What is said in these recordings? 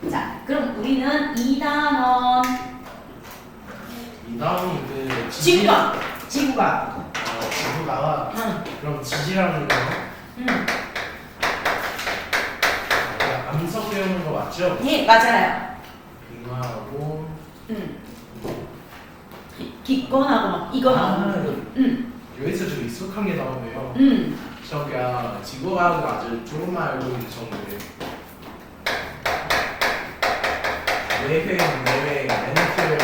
자, 그럼 우리는 2단원. 2단원이 그 지구가. 지구가. 지구가 응. 그럼 지지라는 거 응. 암석 배우는 거 맞죠? 예, 맞아요. 빙하하고 응. 기권하고 막 이거하고. 응. 여기서 좀 익숙한 게 나오네요. 응. 저기야 지구과학을 아주 조금만 알고 있는 정도예요. 내획, 멘틀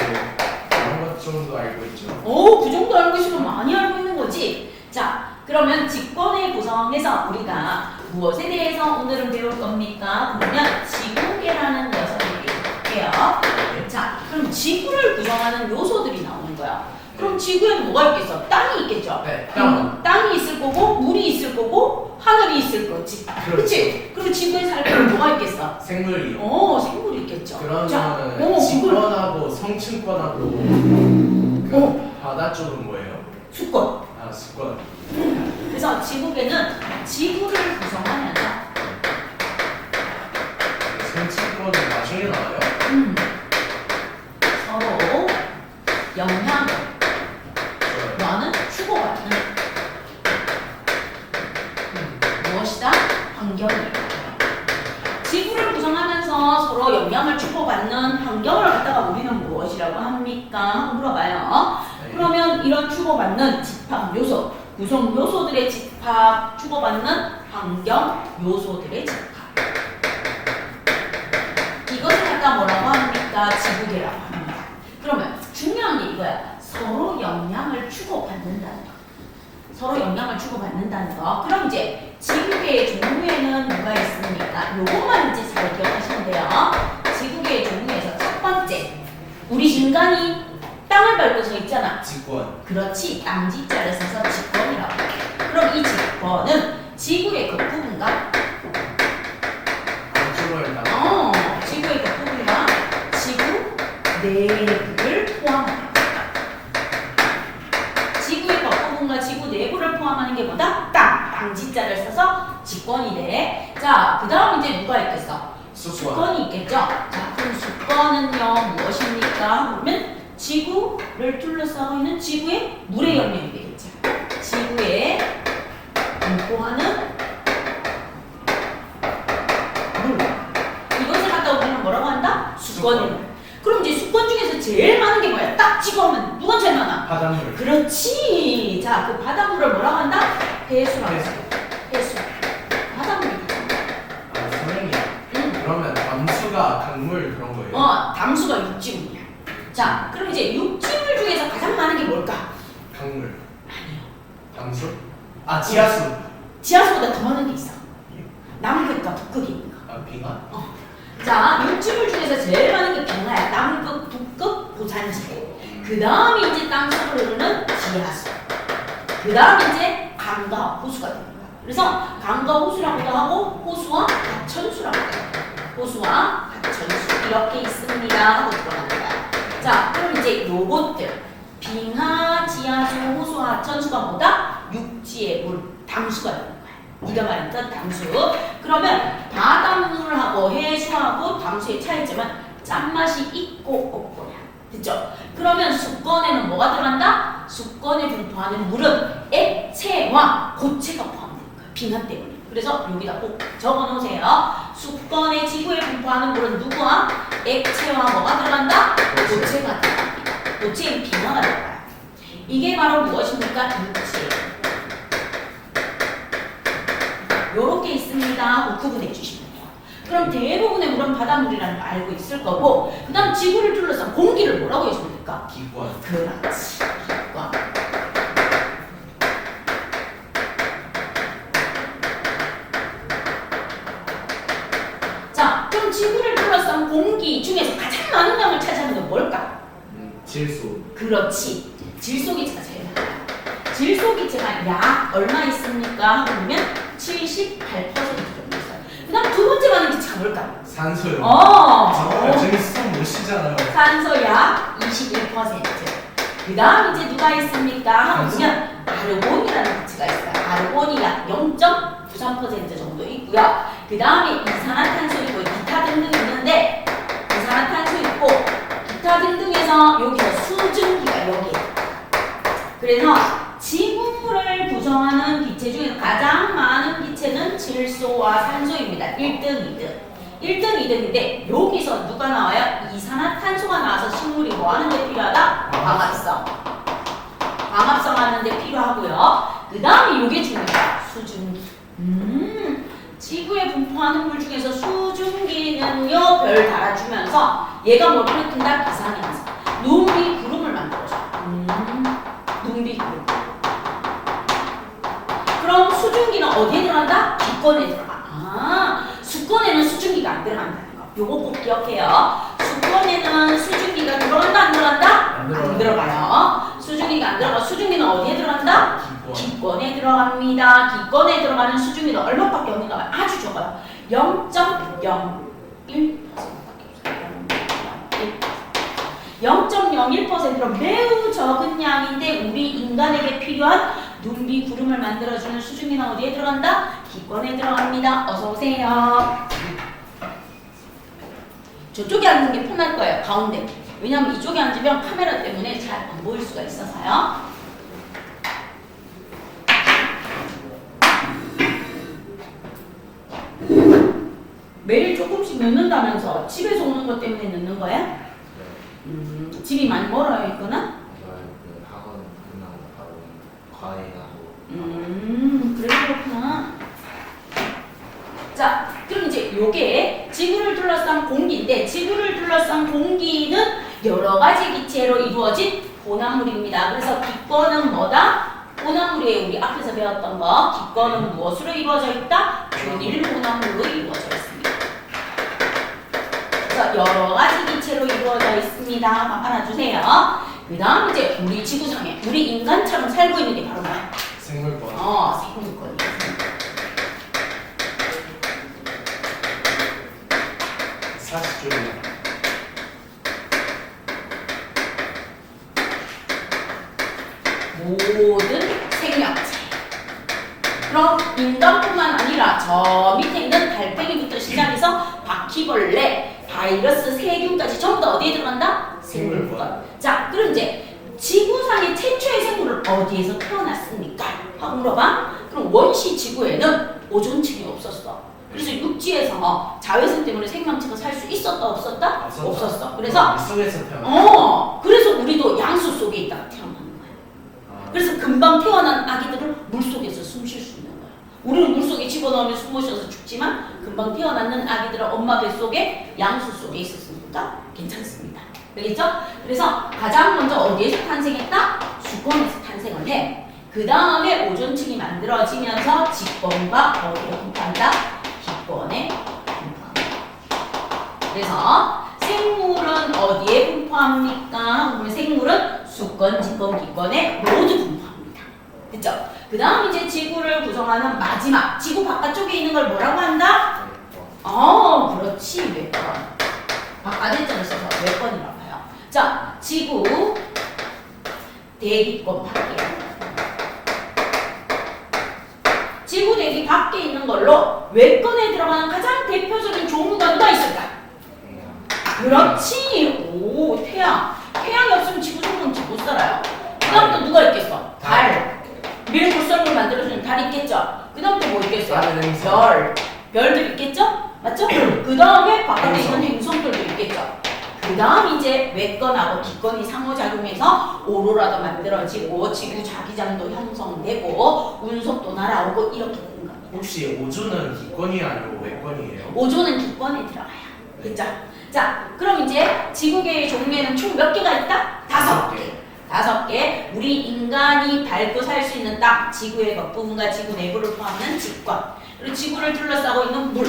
이런 것 정도 알고 있죠. 오, 그 정도 알고 있으면 많이 알고 있는 거지. 자, 그러면 직권을 구성해서 우리가 무엇에 대해서 오늘은 배울 겁니까? 그러면 지구계라는 녀석을 배울게요. 자, 그럼 지구를 구성하는 요소들이 나오는 거야. 그럼 지구에는 뭐가 있겠어? 땅이 있겠죠? 네, 땅이 있을 거고, 물이 있을 거고, 하늘이 있을 거지. 그렇지? 그리고 지구에 살면 뭐가 있겠어? 생물이요. 생물이 있겠죠. 그러면 지권하고 성층권하고 그 바다 쪽은 뭐예요? 수권. 아, 수권. 그래서 지구계는 지구를 구성하면서 성층권은 나중에 나와요? 서로 영향을 너는 주고받는 무엇이다? 환경이에요. 지구를 구성하면서 서로 영향을 주고받는 환경을 갖다가 우리는 무엇이라고 합니까? 한번 물어봐요. 네. 그러면 이런 주고받는 집합 요소, 구성 요소들의 집합, 주고받는 환경 요소들의 집합. 이것을 갖다 뭐라고 합니까? 지구계라고 합니다. 그러면 중요한 게 이거야. 서로 영향을 주고받는다는 거. 서로 영향을 주고받는다는 거. 그럼 이제 지구계의 종류에는 뭐가 있습니까? 요것만 이제 잘 기억하시면 돼요. 지구계의 종류에서 첫 번째, 우리 인간이 땅을 밟고 서 있잖아. 직권. 그렇지. 땅지자를 써서 직권이라고 해. 그럼 이 직권은 지구의 겉부분과 안쪽을 다. 지구의 겉부분과 지구 내부를 포함합니다. 지구의 겉부분과 지구 내부를 포함하는 게 뭐다? 땅지자를 써서 직권이 돼. 자, 그 다음 이제 누가 있겠어? 수권. 수권이 있겠죠? 자, 그럼 수권은요, 무엇입니까? 그러면 지구를 둘러싸고 있는 지구의 물의 영역이 되겠죠. 지구에 분포하는 물. 이것을 갖다 우리는 뭐라고 한다? 수권을. 그럼 이제 수권 중에서 제일 많은 게 뭐야? 딱 집어오면 누가 제일 많아? 바닷물. 그렇지. 자, 그 바닷물을 뭐라고 한다? 해수라고 해수. 해요. 해수. 바닷물이죠. 아, 선생님. 그러면 담수가 강물 그런 거예요? 담수가 육지물이야. 자, 그럼 이제 육지물 중에서 가장 많은 게 뭘까? 강물. 아니요. 담수? 아, 지하수. 지하수보다 더 많은 게 있어. 남극과 북극이 있는 거. 아, 빙하? 자, 육지물 중에서 제일 많은 게 빙하야. 남극, 북극, 고산지. 그 다음에 이제 땅속으로 흐르는 지하수. 그 다음에 이제 강과 호수가 되는 거야. 그래서 강과 호수라고도 하고 호수와 하천수라고 해요. 호수와 하천수 이렇게 있습니다 하고 들어가는 거야. 자, 그럼 이제 요것들 빙하, 지하수, 호수, 하천수가 뭐다? 육지의 물, 담수가 되는 거야. 네가 말했던 담수. 그러면 바닷물하고 해수하고 담수의 차이점은 짠맛이 있고 없고야. 됐죠? 그러면 수권에는 뭐가 들어간다? 수권에 분포하는 물은 액체와 고체가 포함되는 거야. 빙하 때문에. 그래서 여기다 꼭 적어놓으세요. 수권의 지구에 분포하는 물은 누구와? 액체와 뭐가 들어간다? 고체가 들어갑니다. 고체인 빙하가 들어가요. 이게 바로 무엇입니까? 육지예요. 요렇게 있습니다 하고 구분해 주시면 돼요. 그럼 대부분의 물은 바닷물이라는 거 알고 있을 거고, 그 다음 지구를 둘러싼 공기를 뭐라고 해주면 될까? 기권. 그렇지. 기권. 자, 그럼 지구를 둘러싼 공기 중에서 가장 많은 양을 차지하는 건 뭘까? 질소. 그렇지. 질소기체가 제일 많아요. 질소기체가 약 얼마 있습니까? 그러면 78% 정도 있어요. 그 다음 두 번째 많은 기체가 뭘까? 산소요. 어. 저희 수업 못 쉬잖아요. 산소 약 21%. 그 다음 이제 누가 있습니까? 하면 아르곤이라는 기체가 있어요. 아르곤이 약 0.93% 정도 있고요. 그 다음에 이산화탄소 있고 기타 등등 있는데 1등, 2등. 1등, 2등인데 여기서 누가 나와요? 이산화탄소가 나와서 식물이 뭐 하는데 필요하다? 광합성. 광합성 하는데 필요하고요. 그 다음에 요게 중요해요. 수증기. 지구에 분포하는 물 중에서 수증기는요, 별 달아주면서 얘가 뭐를 일으킨다? 기상현상. 눈비 구름을 만들어줘. 눈비 구름. 그럼 수증기는 어디에 들어간다? 기권에 들어가. 수권에는 수증기가 안 들어간다는 거. 요거 꼭 기억해요. 수권에는 수증기가 들어간다, 안 들어간다? 안 들어가요. 수증기가 안 들어가. 수증기는 어디에 들어간다? 기권에 들어갑니다. 기권에 들어가는 수증기는 얼마밖에 없는가 봐요. 아주 적어요. 0.01%로 매우 적은 양인데 우리 인간에게 필요한 눈비 구름을 만들어주는 수증기는 어디에 들어간다? 기권에 들어갑니다. 어서 오세요. 저쪽에 앉는 게 편할 거예요. 가운데. 왜냐면 이쪽에 앉으면 카메라 때문에 잘 안 보일 수가 있어서요. 매일 조금씩 넣는다면서 집에서 오는 것 때문에 넣는 거야? 집이 많이 멀어요, 있거나? 그 학원 끝나고 바로 과외 가고. 그래 그렇구나. 자, 그럼 이제 요게 지구를 둘러싼 공기인데 지구를 둘러싼 공기는 여러 가지 기체로 이루어진 혼합물입니다. 그래서 기권은 뭐다? 혼합물이에요. 우리 앞에서 배웠던 거. 기권은 무엇으로 이루어져 있다? 균일 혼합물로 이루어져 있습니다. 그래서 여러 가지 기체로 이루어져 있습니다. 알아주세요. 그 다음 이제 우리 지구상에 우리 인간처럼 살고 있는 게 바로 뭐야? 생물권. 생물권이에요. 사시조리야. 모든 생명체. 그럼 인간뿐만 아니라 저 밑에 있는 달팽이부터 시작해서 바퀴벌레, 바이러스, 세균까지 전부 다 어디에 들어간다? 생물권. 자, 그럼 이제 지구상의 최초의 생물은 어디에서 태어났습니까? 하고 물어봐. 그럼 원시 지구에는 오존층이 없었어. 그래서 육지에서 자외선 때문에 생명체가 살 수 있었다 없었다? 없었어. 그래서 물속에서 태어났어. 그래서 우리도 양수 속에 있다가 태어나는 거야. 그래서 금방 태어난 아기들은 물속에서 숨 쉴 수 있는 거야. 우리는 물속에 집어넣으면 숨 못 쉬어서 죽지만 금방 태어났는 아기들은 엄마 뱃속에 양수 속에 있었으니까 괜찮습니다. 알겠죠? 그래서 가장 먼저 어디에서 탄생했다? 수권에서 탄생을 해. 그 다음에 오존층이 만들어지면서 직권과 어디로 분포한다? 기권에 분포합니다. 그래서 생물은 어디에 분포합니까? 생물은 수권, 직권, 기권에 모두 분포합니다. 됐죠? 그 다음 이제 지구를 구성하는 마지막 지구 바깥쪽에 있는 걸 뭐라고 한다? 그렇지. 외권. 바깥에점을 써서 외권이라고 해요. 자, 지구 대기권 밖에 지구 대기 밖에 있는 걸로 외권에 들어가는 가장 대표적인 종류가 누가 있을까? 그렇지. 오, 태양. 태양이 없으면 지구 정도는 못 살아요. 그 다음 또 누가 있겠어? 달. 미래 물성을 만들어주는 달 있겠죠? 그 다음 또 뭐 있겠어요? 별. 별들 있겠죠? 맞죠? 그 다음에 바깥에 있는 행성들도 있겠죠? 그 다음 이제 외권하고 기권이 상호작용해서 오로라도 만들어지고 지구 자기장도 형성되고 운석도 날아오고 이렇게 되는 겁니다. 혹시 오존은 기권이 아니고 외권이에요? 오존은 기권에 들어가요. 그죠? 자, 그럼 이제 지구계의 종류에는 총 몇 개가 있다? 5개. 5개. 우리 인간이 밟고 살 수 있는 땅, 지구의 겉부분과 지구 내부를 포함하는 직권. 그리고 지구를 둘러싸고 있는 물.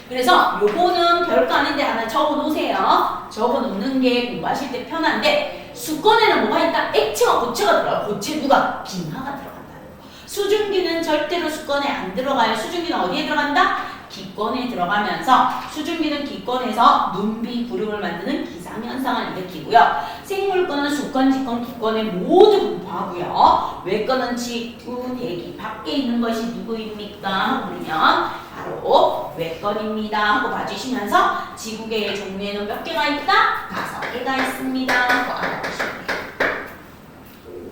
그래서 요거는 별거 아닌데 하나 적어 놓으세요. 적어 놓는 게 공부하실 때 편한데 수권에는 뭐가 있다? 액체와 고체가 들어가요. 고체 누가? 빙하가 들어간다는 거. 수증기는 절대로 수권에 안 들어가요. 수증기는 어디에 들어간다? 기권에 들어가면서 수증기는 기권에서 눈비 구름을 만드는 기상현상을 일으키고요. 생물권은 수권, 직권, 기권에 모두 분포하고요. 외권은 지구 대기 밖에 있는 것이 누구입니까? 그러면 바로 외권입니다 하고 봐주시면서 지구계의 종류에는 몇 개가 있다? 5개가 있습니다 하고 알아보시면 돼요.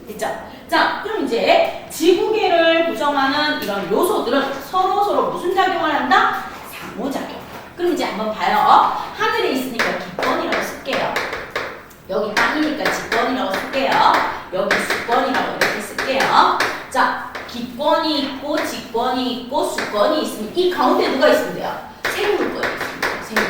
됐죠? 자, 그럼 이제 지구계를 구성하는 이런 요소들은 서로 무슨 작용을 한다? 상호작용. 그럼 이제 한번 봐요. 하늘에 있으니까 기권이라고 쓸게요. 여기 땅이니까 직권이라고 쓸게요. 여기 수권이라고 이렇게 쓸게요. 자, 기권이 있고 직권이 있고 수권이 있으면 이 가운데 누가 있으면 돼요? 생물권이 있습니다.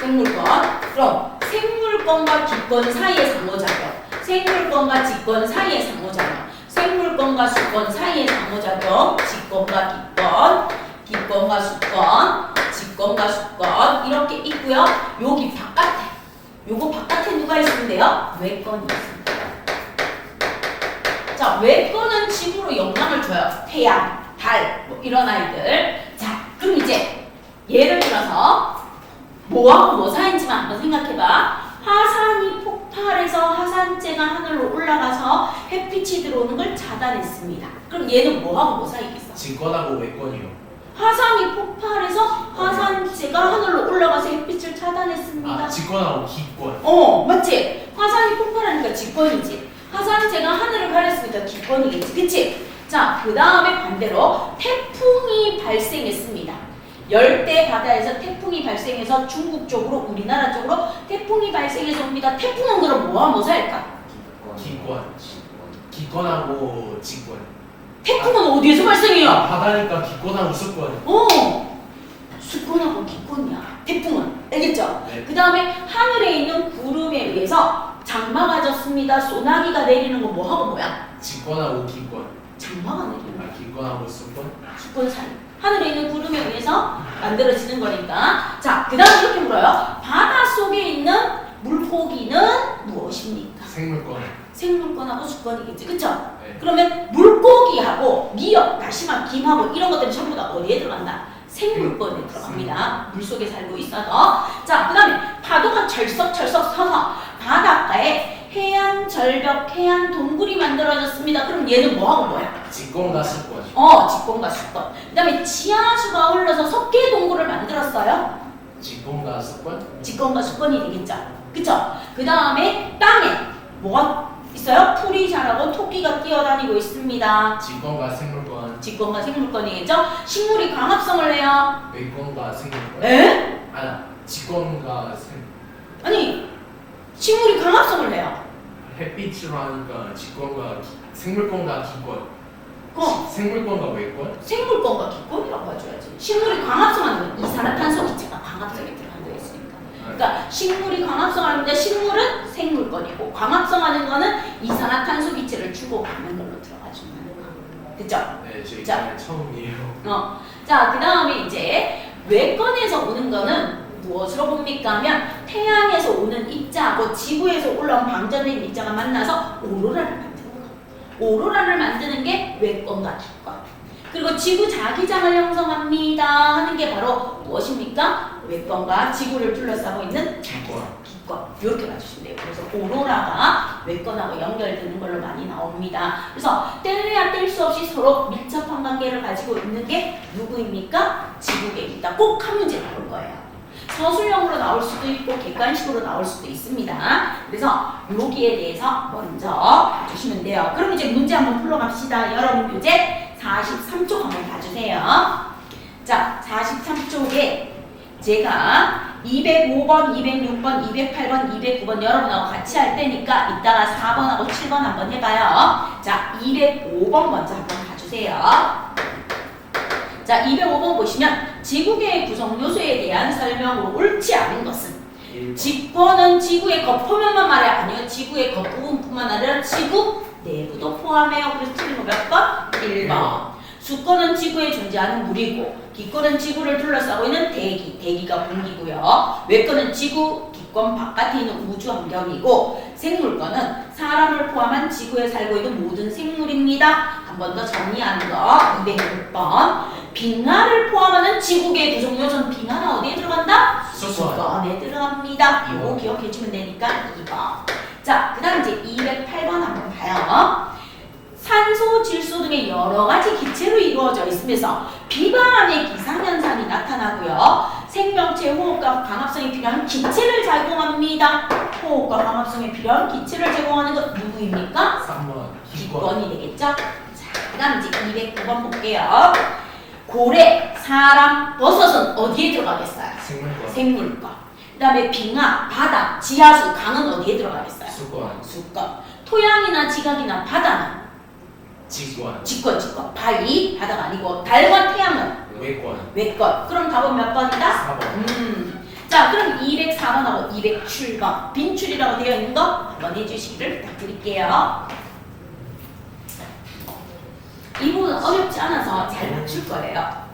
생물권. 그럼 생물권과 기권 사이의 상호작용, 생물권과 직권 사이의 상호작용, 생물권과 수권 사이의 상호작용, 직권과 기권, 기권과 수권, 직권과 수권 이렇게 있고요. 여기 바깥에, 요거 바깥에 누가 있으면 돼요? 외권이 있습니다. 자, 외권은 지구로 영향을 줘요. 태양, 달, 뭐 이런 아이들. 자, 그럼 이제 예를 들어서 뭐하고 뭐 사이인지만 한번 생각해봐. 화산이 폭발해서 화산재가 하늘로 올라가서 햇빛이 들어오는 걸 차단했습니다. 그럼 얘는 뭐하고 뭐 사이겠어? 직권하고 외권이요. 화산이 폭발해서 화산재가 하늘로 올라가서 햇빛을 차단했습니다. 아, 직권하고 기권. 맞지? 화산이 폭발하니까 직권이지. 화산재가 하늘을 가렸으니까 기권이겠지. 그치? 자, 그 다음에 반대로 태풍이 발생했습니다. 열대 바다에서 태풍이 발생해서 중국 쪽으로, 우리나라 쪽으로 태풍이 발생해서 옵니다. 태풍은 그럼 뭐와 뭐 사일까? 기권. 기권하고 직권. 태풍은 어디에서 발생해요? 바다니까 기권하고 수권. 수권하고 기권이야. 태풍은. 알겠죠? 네. 그 다음에 하늘에 있는 구름에 의해서 장마가 졌습니다. 소나기가 내리는 거 뭐하고 뭐야? 직권하고 기권. 장마가 내리는 거야. 아, 기권하고 수권. 수권 사이. 하늘에 있는 구름에 의해서 만들어지는 거니까. 자, 그 다음 이렇게 물어요. 바다 속에 있는 물고기는 무엇입니까? 생물권. 생물권하고 수권이겠지. 그쵸? 네. 그러면 물고기하고 미역, 다시마, 김하고 이런 것들은 전부 다 어디에 들어간다? 생물권에 들어갑니다. 물속에 살고 있어서. 자, 그 다음에 파도가 철썩철썩 서서 바닷가에 해안 절벽, 해안 동굴이 만들어졌습니다. 그럼 얘는 뭐하고 뭐야? 직권과 수권. 직권과 수권. 그 다음에 지하수가 흘러서 석계 동굴을 만들었어요. 직권과 수권. 직권과 수권이 되겠죠. 그쵸? 그 다음에 땅에 뭐가 있어요? 풀이 자라고 토끼가 뛰어다니고 있습니다. 직권과 생물권. 직권과 생물권이겠죠? 식물이 광합성을 해요. 외권과 생물권. 에? 아니, 직권과 아니, 식물이 광합성을 해요. 햇빛으로 하니까 직권과 생물권과 기권. 어, 생물권과 외권? 생물권과 기권이라고 해줘야지. 식물이 광합성하는 건 이산화탄소 기체가 광합성에 들어간다 했으니까. 그러니까 식물이 광합성하는데 식물은 생물권이고 광합성하는 거는 이산화탄소 기체를 주고 받는 걸로 들어가주면 거. 그죠? 네, 저 자. 이번에 처음이에요. 자, 그 다음에 이제 외권에서 오는 거는 무엇으로 봅니까 하면 태양에서 오는 입자하고 지구에서 올라온 방전된 입자가 만나서 오로라를 만드는 거. 오로라를 만드는 게 외권과 기권. 그리고 지구 자기장을 형성합니다 하는 게 바로 무엇입니까? 외권과 지구를 둘러싸고 있는 자기장, 기권. 이렇게 봐주시면 돼요. 그래서 오로라가 외권하고 연결되는 걸로 많이 나옵니다. 그래서 뗄래야 뗄 수 없이 서로 밀접한 관계를 가지고 있는 게 누구입니까? 지구계입니다. 꼭 한 문제 나올 거예요. 서술형으로 나올 수도 있고 객관식으로 나올 수도 있습니다. 그래서 여기에 대해서 먼저 봐주시면 돼요. 그럼 이제 문제 한번 풀어갑시다. 여러분 교재 43쪽 한번 봐주세요. 자, 43쪽에 제가 205번, 206번, 208번, 209번 여러분하고 같이 할 테니까 이따가 4번하고 7번 한번 해봐요. 자, 205번 먼저 한번 봐주세요. 자, 205번 보시면 지구계의 구성 요소에 대한 설명으로 옳지 않은 것은 직권은 지구의 겉표면만 말해 아니요 지구의 겉부분뿐만 아니라 지구 내부도 포함해요. 그래서 틀린 거 몇 번? 1번. 수권은 지구에 존재하는 물이고 기권은 지구를 둘러싸고 있는 대기가 공기고요. 외권은 지구, 기권 바깥에 있는 우주 환경이고 생물권은 사람을 포함한 지구에 살고 있는 모든 생물입니다. 한 번 더 정리하는 거 206번. 빙하를 포함하는 지구계의 구성 요소는 빙하는 어디에 들어간다? 수권에 들어갑니다. 이거 기억해주면 되니까 2번. 자, 그 다음 이제 208번 한번 봐요. 산소, 질소 등의 여러 가지 기체로 이루어져 있으면서 비바람의 기상현상이 나타나고요. 생명체 호흡과 광합성이 필요한 기체를 제공합니다. 호흡과 광합성이 필요한 기체를 제공하는 것 누구입니까? 3번. 기권이 되겠죠? 자, 그 다음 이제 209번 볼게요. 고래, 사람, 버섯은 어디에 들어가겠어요? 생물권. 생물권. 그 다음에 빙하, 바다, 지하수, 강은 어디에 들어가겠어요? 수권. 수권. 토양이나 지각이나 바다는 직권. 직권. 바위, 바다가 아니고 달과 태양은 외권. 외권. 그럼 답은 몇 번이다? 4번. 자, 그럼 204번하고 207번 빈출이라고 되어 있는 거 한번 해주시기를 부탁드릴게요. 이 부분은 어렵지 않아서 잘 맞출 거예요.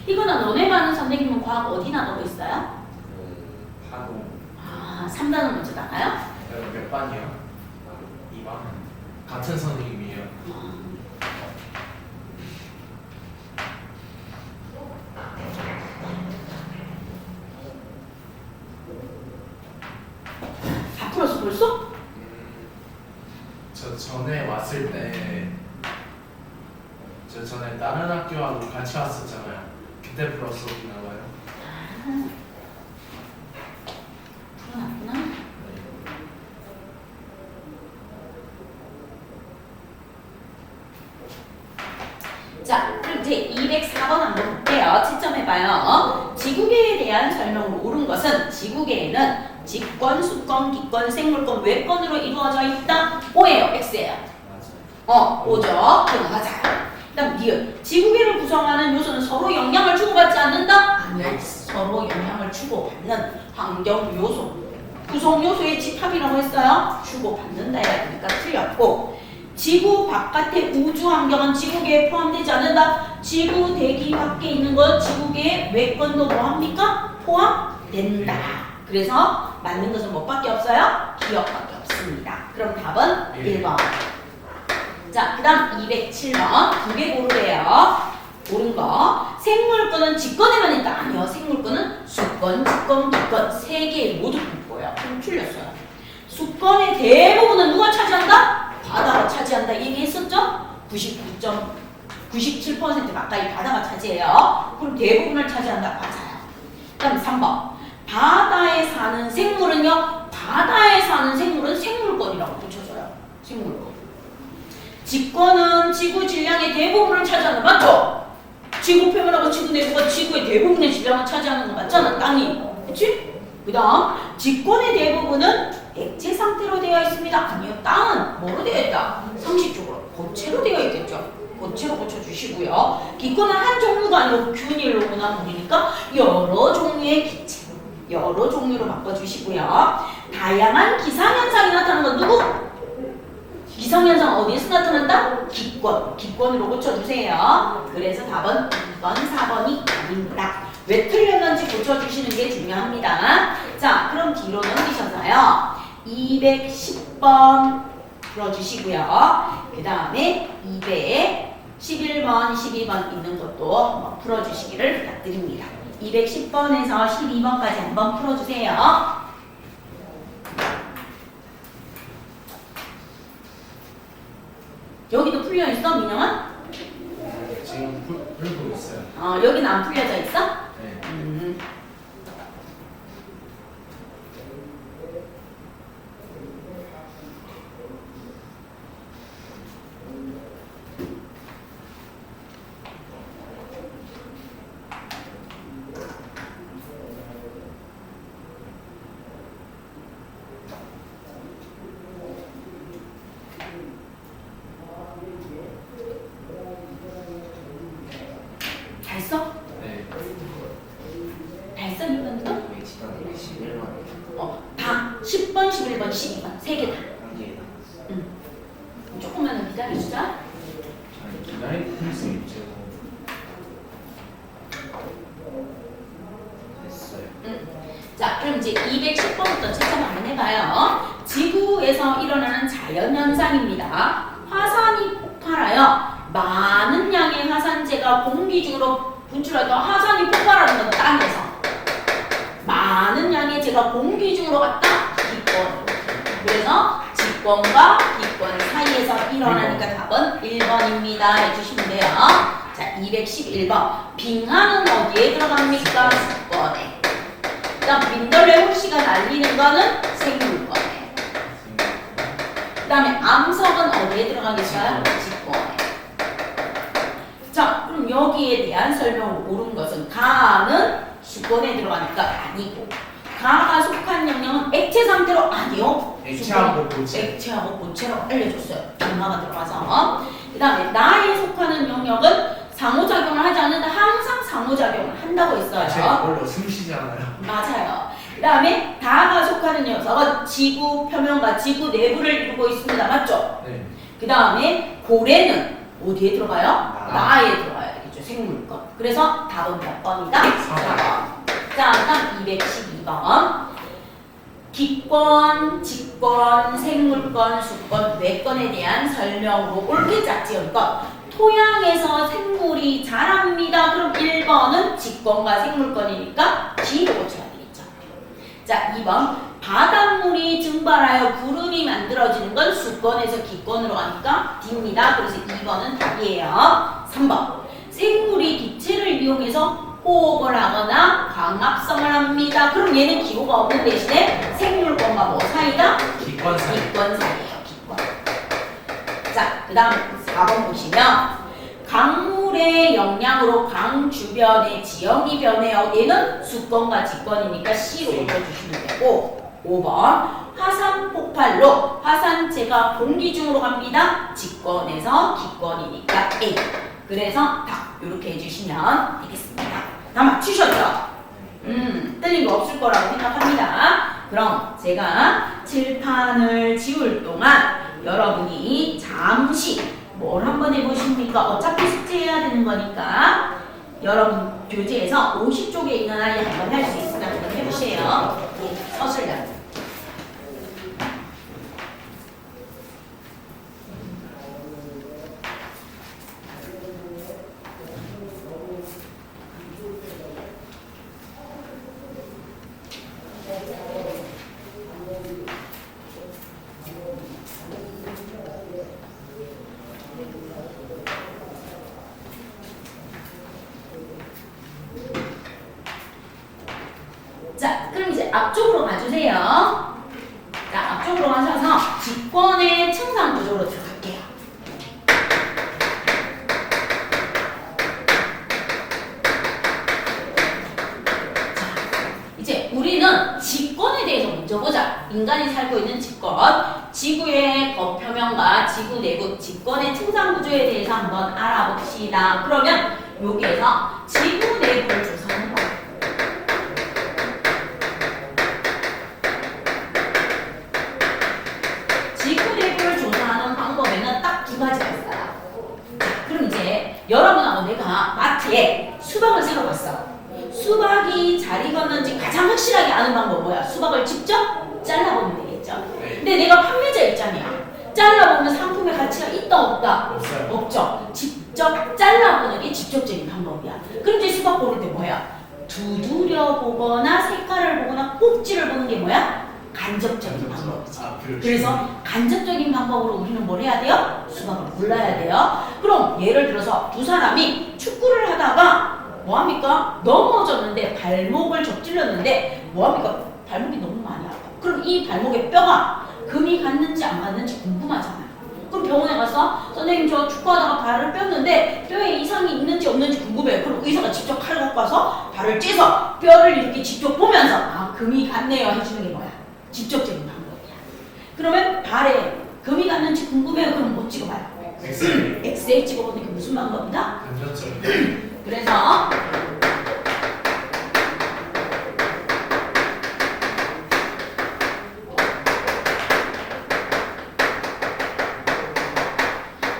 이거는 너네 반은 선생님은 과학 어디 나가고 있어요? 그 파동. 아, 3단은 먼저 나가요? 몇 반이요? 2반. 같은 선생님이에요. 다 풀었어 벌써? 저 전에 왔을 때, 저 전에 다른 학교하고 같이 왔었잖아요. 그때 풀었었나 봐요. 풀어놨구나. 자, 그럼 이제 204번 한번 볼게요. 채점해봐요. 지구계에 대한 설명으로 옳은 것은 지구계에는 직권, 수권, 기권, 생물권, 외권으로 이루어져 있다. O예요, X예요. 맞아요. O죠. 그럼 맞아요. 그다음 니은. 지구계를 구성하는 요소는 서로 영향을 주고받지 않는다? 아니요. 서로 영향을 주고받는 환경 요소. 구성 요소의 집합이라고 했어요. 주고받는다야 되니까 틀렸고. 지구 바깥의 우주 환경은 지구계에 포함되지 않는다. 지구 대기 밖에 있는 것 지구계의 외권도 뭐합니까? 포함된다. 그래서 맞는 것은 뭐밖에 없어요? 기억밖에 없습니다. 그럼 답은 1번. 자, 그 다음 207번. 두 개 고르래요. 옳은 거. 생물권은 직권에만 있다. 아니요. 생물권은 수권, 직권, 기권 세 개 모두 있고요. 그럼 틀렸어요. 수권의 대부분은 누가 차지한다? 바다가 차지한다. 얘기했었죠? 97% 가까이 바다가 차지해요. 그럼 대부분을 차지한다. 맞아요. 그다음 3번. 바다에 사는 생물은요. 바다에 사는 생물은 생물권이라고 붙여줘요. 생물권. 직권은 지구 질량의 대부분을 차지하는 거 맞죠? 지구 표면하고 지구 내부가 지구의 대부분의 질량을 차지하는 거 맞잖아. 땅이. 그치? 그 다음 직권의 대부분은 액체 상태로 되어 있습니다. 아니요. 땅은 뭐로 되어 있다? 상식적으로 고체로 되어 있겠죠. 고체로 고쳐주시고요. 기권은 한 종류가 아니고 균일로 문화물이니까 여러 종류의 기체, 여러 종류로 바꿔주시고요. 다양한 기상현상이 나타나는 건 누구? 기상현상 어디에서 나타난다? 기권, 기권으로 고쳐주세요. 그래서 답은 2번, 4번이 아닙니다. 왜 틀렸는지 고쳐주시는 게 중요합니다. 자, 그럼 뒤로 넘기셔서요. 210번 풀어주시고요. 그 다음에 211번, 12번 있는 것도 한번 풀어주시기를 부탁드립니다. 210번에서 12번까지 한번 풀어주세요. 여기도 풀려있어, 민영아? 지금 풀고 있어요. 여기는 안 풀려져 있어? 네. 잘 써? 네. 잘 써, 이번도? 왜 시간 11만 다 10번, 11번, 12번 세 개 다. 한 개에 조금만 기다려주자. 아니, 기다릴 수 있죠. 됐어요. 자, 그럼 이제 210번부터 채점 한번 해봐요. 지구에서 일어나는 자연현상입니다. 화산이 폭발하여 많은 양의 화산재가 공기 중으로 분출하여 화산이 폭발하는 건 땅에서 많은 양의 재가 공기 중으로 갔다 기권. 그래서 직권과 기권 사이에서 일어나니까 답은 1번입니다. 해주시면 돼요. 자, 211번. 빙하는 어디에 들어갑니까? 수권에. 그 다음 민들레 홀씨가 날리는 거는 생물권에. 그 다음에 암석은 어디에 들어가겠어요? 직권에. 자, 그럼 여기에 대한 설명을 옳은 것은 가는 수권에 들어가니까 아니고 가가 속한 영역은 액체 상태로 아니요. 액체하고 고체. 액체하고 고체라고 알려줬어요. 가가 들어가서. 그 다음에 나에 속하는 영역은 상호작용을 하지 않는다. 항상 상호작용을 한다고 했어요. 제가 원래 숨 쉬잖아요. 맞아요. 그 다음에 다가 속하는 녀석은 지구 표면과 지구 내부를 이루고 있습니다. 맞죠? 네. 그 다음에 고래는 어디에 들어가요? 나. 나에 들어가야 되겠죠. 생물권. 그래서 답은 몇 번이다? 4번. 자, 다음 212번. 기권, 직권, 생물권, 수권, 외권에 대한 설명으로 옳게 짝지은 것. 토양에서 생물이 자랍니다. 그럼 1번은 직권과 생물권이니까 G로 고쳐야 되겠죠. 자, 2번. 바닷물이 증발하여 구름이 만들어지는 건 수권에서 기권으로 가니까 D입니다. 그래서 2번은 답이에요. 3번. 생물이 기체를 이용해서 호흡을 하거나 광합성을 합니다. 그럼 얘는 기호가 없는 대신에 생물권과 뭐 사이다? 기권 사이. 기권 사이예요. 기권. 자, 그 다음 4번 보시면 강물의 영향으로 강 주변의 지형이 변해요. 얘는 수권과 직권이니까 C로 고쳐주시면 되고 5번 화산 폭발로 화산재가 공기 중으로 갑니다. 직권에서 기권이니까 A. 그래서 답 이렇게 해주시면 되겠습니다. 다 맞추셨죠? 틀린 거 없을 거라고 생각합니다. 그럼 제가 칠판을 지울 동안 여러분이 잠시 뭘 한번 해보십니까? 어차피 숙제해야 되는 거니까 여러분 교재에서 50쪽에 있는 아이 한번 할 수 있으면 한번 해보세요. 서술량. 자, 그럼 이제 앞쪽으로 가주세요. 자, 앞쪽으로 가셔서 직권의 층상 구조로 들어갈게요. 자, 이제 우리는 직권에 대해서 먼저 보자. 인간이 살고 있는 직권, 지구의 겉표면과 지구 내부 직권의 층상 구조에 대해서 한번 알아봅시다. 그러면 여기에서 지구 내부를 조사하는 거예요. 지구 내부를 조사하는 방법에는 딱 두 가지가 있어요. 자, 그럼 이제 여러분하고 내가 마트에 수박을 사러 갔어. 수박이 잘 익었는지 가장 확실하게 아는 방법 뭐야? 수박을 직접 잘라보면 되겠죠. 근데 내가 판매자 입장이야. 잘라보면 상품의 가치가 있다 없다? 없어요. 없죠. 직접 잘라보는 게 직접적인 방법이야. 그럼 이제 수박 고를 때 뭐야? 두드려 보거나 색깔을 보거나 꼭지를 보는 게 뭐야? 간접적인 방법이지. 아, 그렇죠. 그래서 간접적인 방법으로 우리는 뭘 해야 돼요? 수박을 골라야 돼요. 그럼 예를 들어서 두 사람이 축구를 하다가 뭐합니까? 넘어졌는데 발목을 접질렀는데 뭐합니까? 발목이 너무 많이 아파. 그럼 이 발목에 뼈가 금이 갔는지 안 갔는지 궁금하잖아요. 그럼 병원에 가서 선생님 저 축구하다가 발을 뺐는데 뼈에 이상이 있는지 없는지 궁금해요. 그럼 의사가 직접 칼을 갖고 와서 발을 째서 뼈를 이렇게 직접 보면서 아 금이 갔네요 해주는 게 뭐야? 직접적인 방법이야. 그러면 발에 금이 갔는지 궁금해요. 그럼 뭐 찍어봐요? 엑스레이 찍어보는 게 무슨 방법이다? 간접적인. 그래서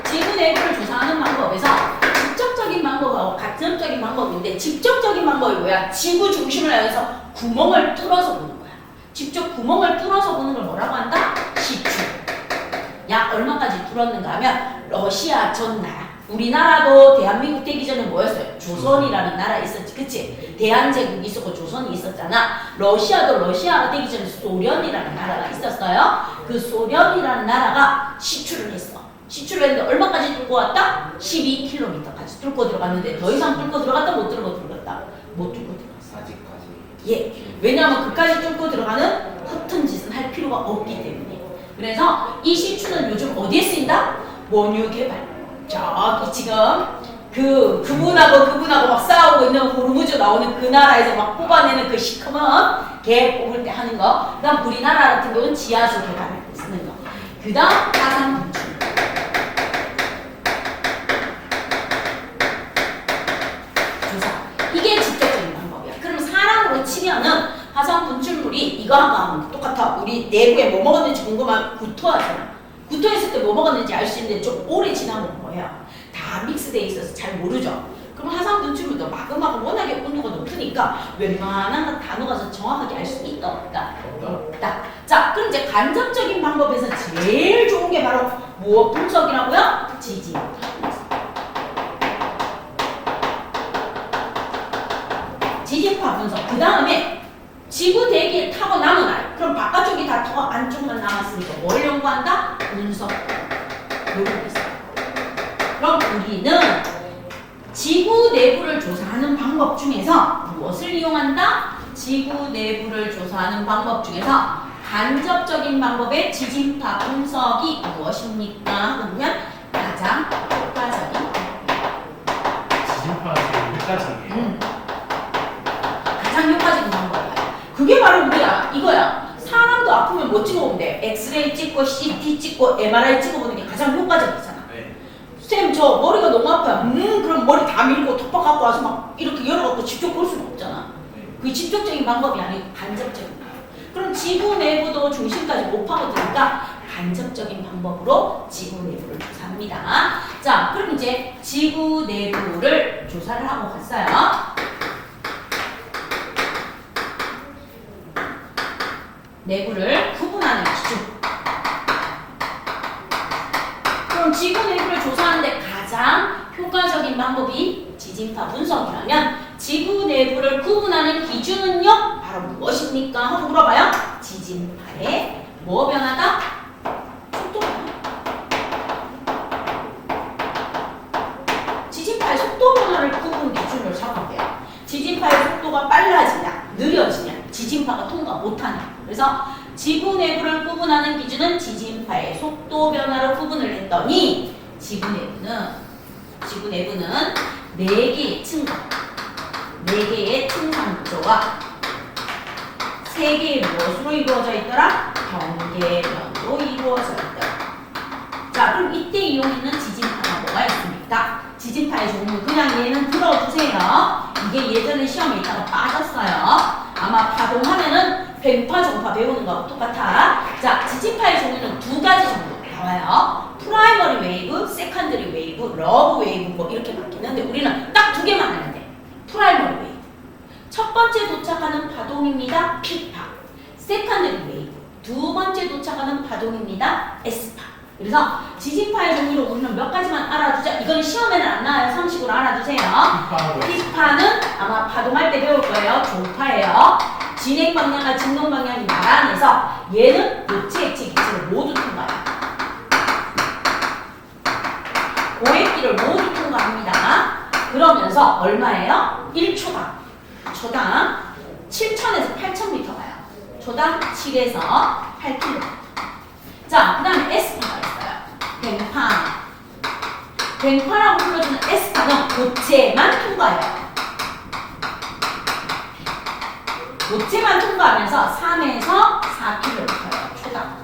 지구 내부를 조사하는 방법에서 직접적인 방법하고 간접적인 방법인데 직접적인 방법이 뭐야? 지구 중심을 향해서 구멍을 뚫어서 보는 거야. 직접 구멍을 뚫어서 보는 걸 뭐라고 한다? 시추. 약 얼마까지 뚫었는가 하면 러시아 전 나라. 우리나라도 대한민국 되기 전에 뭐였어요? 조선이라는 나라 있었지, 그치? 대한제국이 있었고 조선이 있었잖아. 러시아도 러시아가 되기 전에 소련이라는 나라가 있었어요. 그 소련이라는 나라가 시추를 했어. 시추를 했는데 얼마까지 뚫고 왔다? 12km까지 뚫고 들어갔는데 더 이상 뚫고 들어갔다? 못 뚫고 들어갔다? 못 뚫고 들어갔어. 아직까지. 예. 왜냐하면 그까지 뚫고 들어가는 허튼 짓은 할 필요가 없기 때문에. 그래서 이 시추는 요즘 어디에 쓰인다? 원유 개발. 저기 지금 그분하고 막 싸우고 있는 호르무즈 나오는 그 나라에서 막 뽑아내는 그 시커먼 개 뽑을 때 하는 거. 그다음 우리나라 같은 경우는 지하수 개발할 때 쓰는 거. 그다음 화산 분출. 조사. 이게 직접적인 방법이야. 그럼 사람으로 치면은 화산 분출물이 이거하고 하면 똑같아. 우리 내부에 뭐 먹었는지 궁금하면 구토하잖아. 구토했을 때 뭐 먹었는지 알 수 있는데 좀 오래 지나면 뭐예요? 다 믹스되어 있어서 잘 모르죠. 그럼 화산 분출물도 마그마가 워낙에 온도가 높으니까 웬만한 단어가 정확하게 알 수 있다 없다? 없다. 자, 그럼 이제 간접적인 방법에서 제일 좋은 게 바로 무엇 분석이라고요? 지진. 지진파 분석. 그 다음에 지구 대기에 타고 남은 알. 그럼 바깥쪽이 다 타고 안쪽만 남았으니까 뭘 연구한다? 분석. 요거 있어요. 그럼 우리는 지구 내부를 조사하는 방법 중에서 무엇을 이용한다? 지구 내부를 조사하는 방법 중에서 간접적인 방법의 지진파 분석이 무엇입니까? 하고 보면 가장 효과적인 지진파가 제일 효과적이에요. 가장 효과적인 방법이야. 그게 바로 우리야. 이거야. 사람도 아프면 뭐 찍어보면 돼? 엑스레이 찍고 CT 찍고 MRI 찍어보는 게 가장 효과적이잖아. 네. 쌤, 저 머리가 너무 아파요. 그럼 머리 다 밀고 톱밥 갖고 와서 막 이렇게 열어갖고 직접 볼 수는 없잖아. 네. 그게 직접적인 방법이 아니고 간접적인 방법. 그럼 지구 내부도 중심까지 못 파고드니까 간접적인 방법으로 지구 내부를 조사합니다. 자, 그럼 이제 지구 내부를 조사를 하고 갔어요. 내부를 구분하는 기준. 그럼 지구 내부를 조사하는데 가장 효과적인 방법이 지진파 분석이라면 지구 내부를 구분하는 기준은요? 바로 무엇입니까? 하고 물어봐요. 지진파의 뭐 변화다? 속도 변화. 지진파의 속도 변화를 구분 기준으로 잡아볼게요. 지진파의 속도가 빨라지냐, 느려지냐, 지진파가 통과 못하냐. 그래서 지구 내부를 구분하는 기준은 지진파의 속도 변화로 구분을 했더니 지구 내부는 4개의 층간, 4개의 층간 구조와 3개의 무엇으로 이루어져 있더라? 경계면으로 이루어져 있더라. 자, 그럼 이때 이용했는 지진파가 뭐가 있습니까? 지진파의 종류 그냥 얘는 들어두세요. 이게 예전에 시험에 있다가 빠졌어요. 아마 파동하면은 뱅파 정파 배우는 거하고 똑같아. 자, 지진파의 종류는 2가지 정도 나와요. 프라이머리 웨이브, 세컨더리 웨이브, 러브 웨이브 뭐 이렇게 바뀌는데 우리는 딱 2개만 하면 돼. 프라이머리 웨이브. 첫 번째 도착하는 파동입니다. P파. 세컨더리 웨이브. 2번째 도착하는 파동입니다. S파. 그래서 지진파의 종류로 우리는 몇 가지만 알아두자. 이건 시험에는 안 나와요. 상식으로 알아두세요. P파는 아마 파동할 때 배울 거예요. 종파예요. 진행 방향과 진동 방향이 나란해서 얘는 고체, 액체, 기체를 모두 통과해요. 고액기를 모두 통과합니다. 그러면서 얼마예요? 1초당. 초당 7,000에서 8,000m 가요. 초당 7에서 8km. 자, 그 다음에 S파가 있어요. 뱅파. 뱅파라고 불러주는 S파는 고체만 통과해요. 고체만 통과하면서 3에서 4km예요. 초당.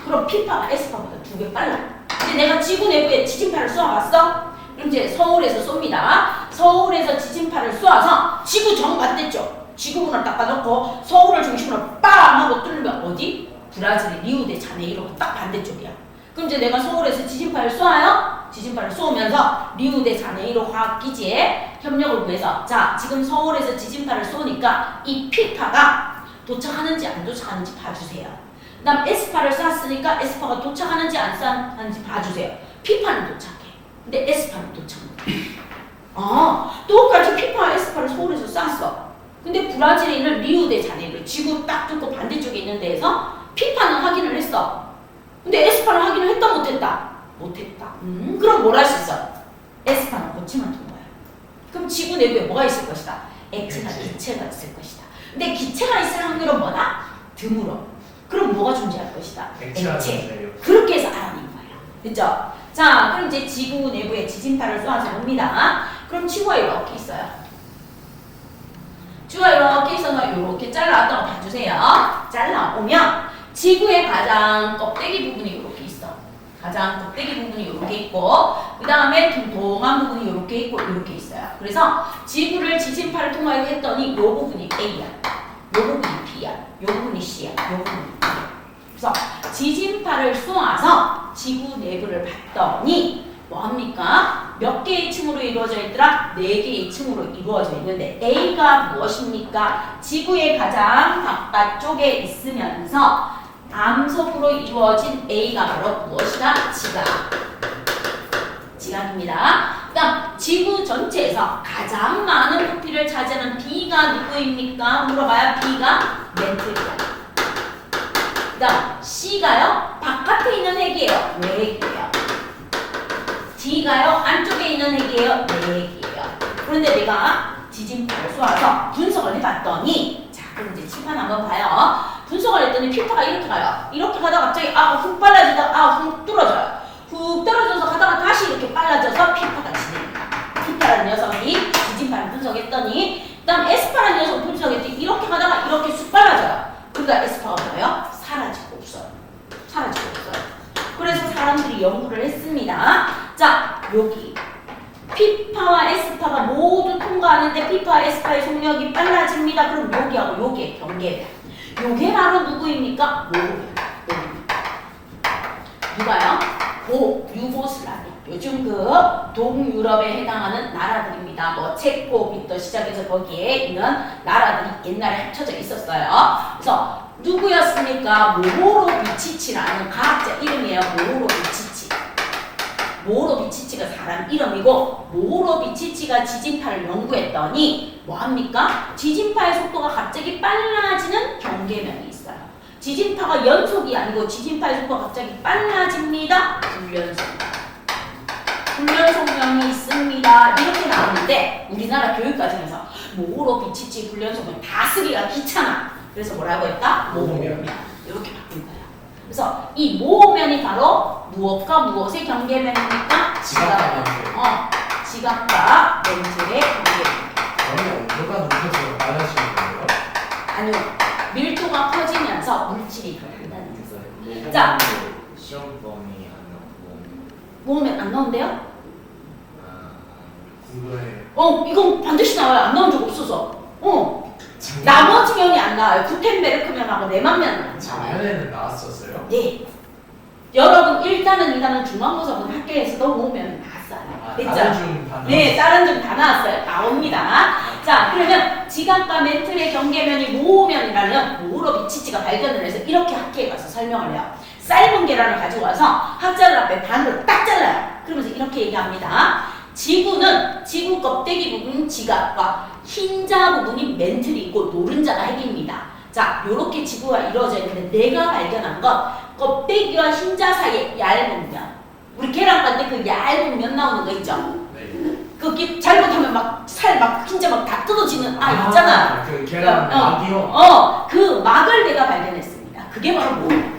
그럼 P파가 S파보다 2배 빨라요. 근데 내가 지구 내부에 지진파를 쏘아봤어? 그럼 이제 서울에서 쏩니다. 서울에서 지진파를 쏘아서 지구 정반대쪽 지구본을 닦아놓고 서울을 중심으로 빵 하고 뚫으면 어디? 브라질의 리우데자네이로가 딱 반대쪽이야. 그럼 이제 내가 서울에서 지진파를 쏘아요. 지진파를 쏘면서 리우데자네이로 과학기지에 협력을 구해서 자, 지금 서울에서 지진파를 쏘니까 이 P파가 도착하는지 안 도착하는지 봐주세요. 그 다음 S파를 쐈으니까 S파가 도착하는지 안 쐈는지 봐주세요. P파는 도착해. 근데 S파는 도착 못해. 똑같이 P파와 S파를 서울에서 쐈어. 근데 브라질에 있는 리우데자네이로 지구 딱 뚫고 반대쪽에 있는 데에서 P파는 확인을 했어. 근데 S파는 확인을 했다 못했다? 못했다. 그럼 뭘 할 수 있어? S파는 고체만 통과해. 그럼 지구 내부에 뭐가 있을 것이다? 액체가 기체가 있을 것이다. 근데 기체가 있을 확률은 뭐다? 드물어. 그럼 뭐가 존재할 것이다? 액체가 존재해요. 그렇게 해서 알아낸 거예요. 그죠? 자, 그럼 이제 지구 내부에 지진파를 쏘아서 봅니다. 그럼 지구가 이렇게 있어요. 지구가 이렇게 있어서 이렇게 잘라왔다고 봐주세요. 잘라오면 지구의 가장 껍데기 부분이 이렇게 있어. 가장 껍데기 부분이 이렇게 있고 그 다음에 통통한 부분이 이렇게 있고 이렇게 있어요. 그래서 지구를 지진파를 통하여 했더니 이 부분이 A야. 이 부분이 B야. 이 부분이 C야. 이 부분이 D야. 그래서 지진파를 쏘아서 지구 내부를 봤더니 뭐합니까? 몇 개의 층으로 이루어져 있더라? 4개의 층으로 이루어져 있는데 A가 무엇입니까? 지구의 가장 바깥쪽에 있으면서 암석으로 이루어진 A가 바로 무엇이다? 지각. 지각입니다. 그 다음 지구 전체에서 가장 많은 부피를 차지하는 B가 누구입니까? 물어봐요. B가 멘틀이야. 그 다음 C가요? 바깥에 있는 핵이에요. 외핵이에요. D가요? 안쪽에 있는 핵이에요. 내핵이에요. 그런데 내가 지진파를 쏘아서 분석을 해봤더니 자 그럼 이제 칠판 한번 봐요. 분석을 했더니 피파가 이렇게 가요. 이렇게 가다가 갑자기 훅 빨라지다가 훅 뚫어져요. 훅 떨어져서 가다가 다시 이렇게 빨라져서 피파가 진행입니다. 피파라는 녀석이 지진파를 분석했더니 그 다음 에스파라는 녀석을 분석했더니 이렇게 가다가 이렇게 쑥 빨라져요. 그러다 에스파가 뭐예요? 사라지고 없어요. 사라지고 없어요. 그래서 사람들이 연구를 했습니다. 자, 여기 피파와 에스파가 모두 통과하는데 피파와 에스파의 속력이 빨라집니다. 그럼 여기하고 여기의 경계면. 요게 바로 누구입니까? 누가요? 유고슬라비아. 요즘 그 동유럽에 해당하는 나라들입니다. 뭐 체코부터 시작해서 거기에 있는 나라들이 옛날에 합쳐져 있었어요. 그래서 누구였습니까? 모로비치치라는 과학자 이름이에요. 모로비치치. 모로비치치가 사람 이름이고 모로비치치가 지진파를 연구했더니 뭐합니까? 지진파의 속도가 갑자기 빨라지는 경계면이 있어요. 지진파가 연속이 아니고 지진파의 속도가 갑자기 빨라집니다. 불연속. 불연속면이 있습니다. 이렇게 나오는데 우리나라 교육과정에서 모로비치치 불연속면 다 쓰기가 귀찮아. 그래서 뭐라고 했다? 모호면. 이렇게 바꾼 거예요. 그래서 이 모호면이 바로 무엇과 무엇의 경계면입니까? 지각과 멘틀의 경계면. 그러면 누가 높아지고 낮아지는 거예요? 아니요. 밀도가 커지면서 물질이 변한다는 뜻이에요. 자. 시험 범위 안 나오고 모호면 안 나온대요? 궁금해요. 이건 반드시 나와요. 안 나온 적 없어서. 나머지 면이 안 나와요. 구텐베르크 면하고 네만면은 안 나와요. 작년에는 나왔었어요? 네. 여러분 1단은 2단은 중간고사분 학교에서도 모으면 나왔어요. 됐죠? 다른 중 다 네, 다른 중 다 나왔어요. 나옵니다. 자, 그러면 지각과 멘틀의 경계면이 모호면이라는 모로비치치가 발견을 해서 이렇게 학교에 가서 설명을 해요. 짧은 계란을 가지고 와서 학자들 앞에 반으로 딱 잘라요. 그러면서 이렇게 얘기합니다. 지구는 지구 껍데기 부분 지각과 흰자 부분이 멘틀이 있고 노른자가 핵입니다. 자, 요렇게 지구가 이루어져 있는데 내가 발견한 건 껍데기와 흰자 사이에 얇은 면. 우리 계란 갈 때 그 얇은 면 나오는 거 있죠? 네. 그게 잘못하면 막 흰자 막 다 뜯어지는 있잖아. 그 계란 막이요? 그 막을 내가 발견했습니다. 그게 바로 뭐예요?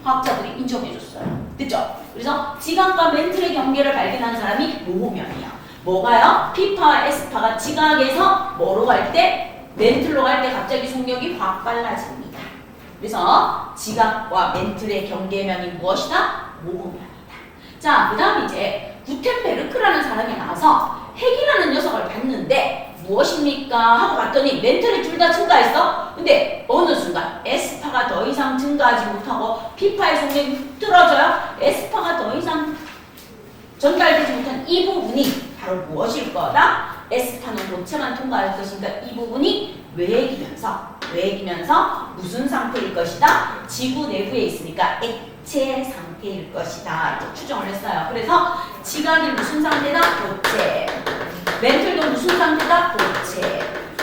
과학자들이 인정해줬어요. 됐죠? 그래서 지각과 멘틀의 경계를 발견한 사람이 모호면이야. 뭐가요? 피파와 에스파가 지각에서 뭐로 갈 때? 멘틀로 갈 때 갑자기 속력이 확 빨라집니다. 그래서 지각과 멘틀의 경계면이 무엇이다? 모호면이다. 자, 그 다음 이제 구텐베르크라는 사람이 나와서 핵이라는 녀석을 봤는데 무엇입니까? 하고 봤더니 멘틀이 둘 다 증가했어? 근데 어느 순간 에스파가 더 이상 증가하지 못하고 피파의 속력이 훅 떨어져요? 에스파가 더 이상 전달되지 못한 이 부분이 바로 무엇일 거다? 에스파는 도체만 통과할 것이니까 이 부분이 외핵이면서 무슨 상태일 것이다? 지구 내부에 있으니까 액체 상태일 것이다. 이렇게 추정을 했어요. 그래서 지각이 무슨 상태다? 도체. 멘틀도 무슨 상태다? 도체.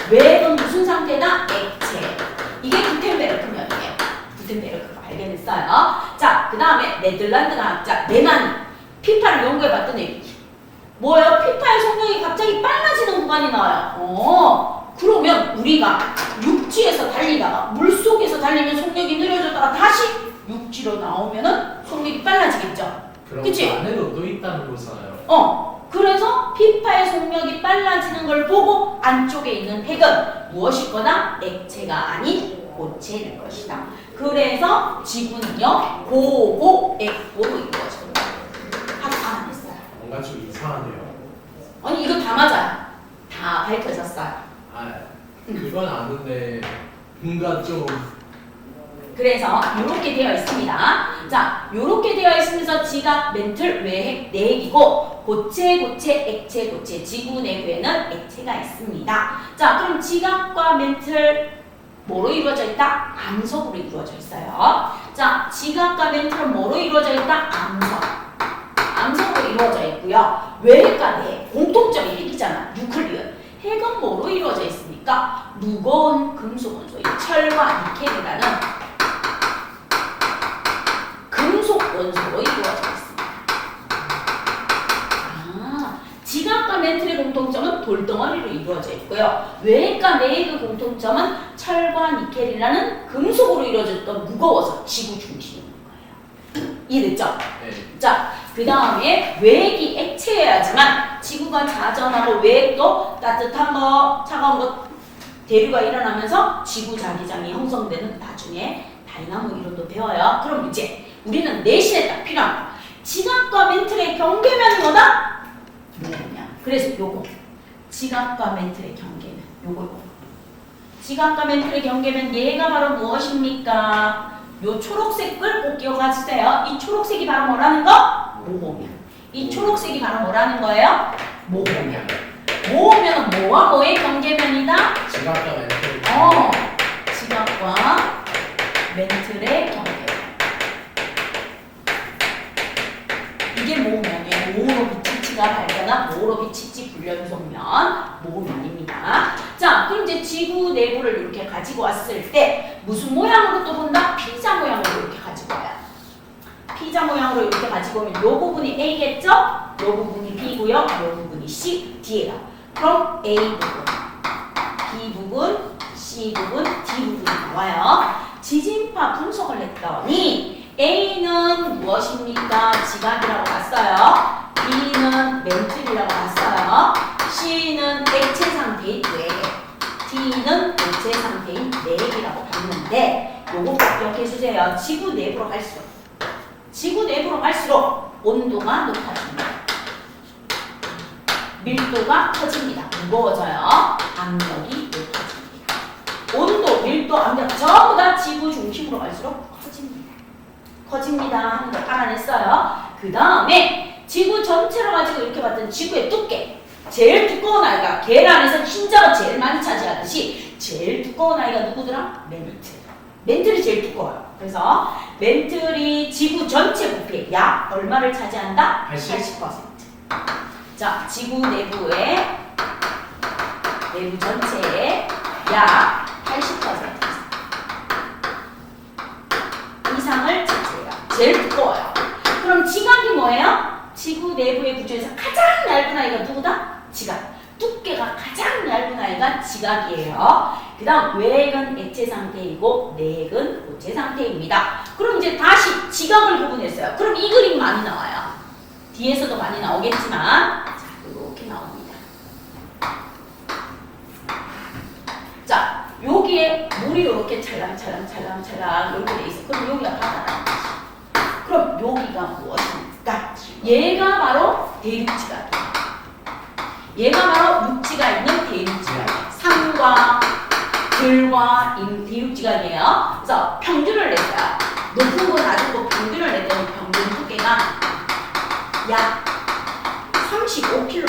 외핵은 무슨 상태다? 액체. 이게 구텐베르크면이에요. 구텐베르크가 발견했어요. 자, 그 다음에 네덜란드 과학자 레만 피파를 연구해봤더니 뭐예요? 피파의 속력이 갑자기 빨라지는 구간이 나와요. 그러면 우리가 육지에서 달리다가 물속에서 달리면 속력이 느려졌다가 다시 육지로 나오면은 속력이 빨라지겠죠? 그럼 그치? 그 안에도 또 있다는 거잖아요. 그래서 피파의 속력이 빨라지는 걸 보고 안쪽에 있는 핵은 무엇일 거다? 액체가 아닌 고체일 것이다. 그래서 지구는요 고고액고로 이루어집니다. 확 안 했어요. 뭔가 좀 이상하네요. 아니 이거 다 맞아요. 다 밝혀졌어요. 아, 그건 아는데 뭔가 좀 그래서 이렇게 되어 있습니다. 자, 이렇게 되어 있으면서 지각, 멘틀, 외핵, 내핵이고 고체, 고체, 액체, 고체, 지구 내부에는 액체가 있습니다. 자, 그럼 지각과 멘틀 뭐로 이루어져 있다? 암석으로 이루어져 있어요. 자, 지각과 멘틀은 뭐로 이루어져 있다? 암석으로 이루어져 있고요. 외핵과 내핵, 공통점이 핵이잖아. 뉴클리온. 핵은 뭐로 이루어져 있습니까? 무거운 금속 원소, 철과 니켈이라는 금속 원소로 이루어져 있습니다. 지각과 멘틀의 공통점은 돌덩어리로 이루어져 있고요. 외핵과 내핵의 공통점은 철과 니켈이라는 금속으로 이루어졌던 무거워서 지구 중심인 거예요. 이해됐죠? 네. 자, 그 다음에 외핵이 액체여야지만 지구가 자전하고 외핵도 따뜻한 거, 차가운 거 대류가 일어나면서 지구 자기장이 형성되는 나중에 다이나모 이론도 배워요. 그럼 이제 우리는 내신에 딱 필요한 거. 지각과 멘틀의 경계면이 뭐다? 뭐냐? 그래서 요거 지각과 멘틀의 경계면 요거 지각과 멘틀의 경계면 얘가 바로 무엇입니까? 요 초록색을 꼭 기억하세요. 이 초록색이 바로 뭐라는 거? 모호면. 이 초록색이 바로 뭐라는 거예요? 모호면. 모호면은 뭐와 뭐의 경계면이다? 지각과 멘틀. 지각과 멘틀의 경계면. 이게 모호면이에요. 모호로 비치치가 발견한 모호로 비치치 불연속면 모호면입니다. 자, 그럼 이제 지구 내부를 이렇게 가지고 왔을 때 무슨 모양으로 또 본다? 피자 모양으로 이렇게 가지고 와요. 피자 모양으로 이렇게 가지고 오면 이 부분이 A겠죠? 이 부분이 B고요. 이 부분이 C, D예요. 그럼 A 부분, B 부분, C 부분, D 부분이 나와요. 지진파 분석을 했더니 A는 무엇입니까? 지각이라고 봤어요. B는 멘틀이라고 봤어요. C는 액체 상태인 외핵, D는 고체 상태인 내핵이라고 봤는데 요거 꼭 기억해 주세요. 지구 내부로 갈수록 온도가 높아집니다. 밀도가 커집니다. 무거워져요. 압력이 높아집니다. 온도, 밀도, 압력 전부 다 지구 중심으로 갈수록 커집니다 하는 걸 알아냈어요. 그 다음에 지구 전체로 가지고 이렇게 봤더니 지구의 두께, 제일 두꺼운 아이가 계란에서 흰자가 제일 많이 차지하듯이 제일 두꺼운 아이가 누구더라? 멘틀이 제일 두꺼워요. 그래서 멘틀이 지구 전체 부피의 약 얼마를 차지한다? 80%. 자, 지구 내부 전체의 약 80% 이상을 차지해요. 제일 두꺼워요. 그럼 지각이 뭐예요? 지구 내부의 구조에서 가장 얇은 아이가 누구다? 지각. 두께가 가장 얇은 아이가 지각이에요. 그 다음 외핵은 액체 상태이고 내핵은 고체 상태입니다. 그럼 이제 다시 지각을 구분했어요. 그럼 이 그림 많이 나와요. 뒤에서도 많이 나오겠지만 자, 이렇게 나옵니다. 자, 여기에 물이 이렇게 찰랑찰랑 이렇게 돼 있어. 그럼 여기가 바다라는 거지. 그럼 여기가 무엇입니까? 얘가 바로 대륙지각이에요. 얘가 바로 육지가 있는 대륙지각이에요. 산과 들과 대륙지각이에요. 그래서 평균을 냈어요. 높은 거 낮은 거 평균을 냈더니 평균 두께가 약 35km.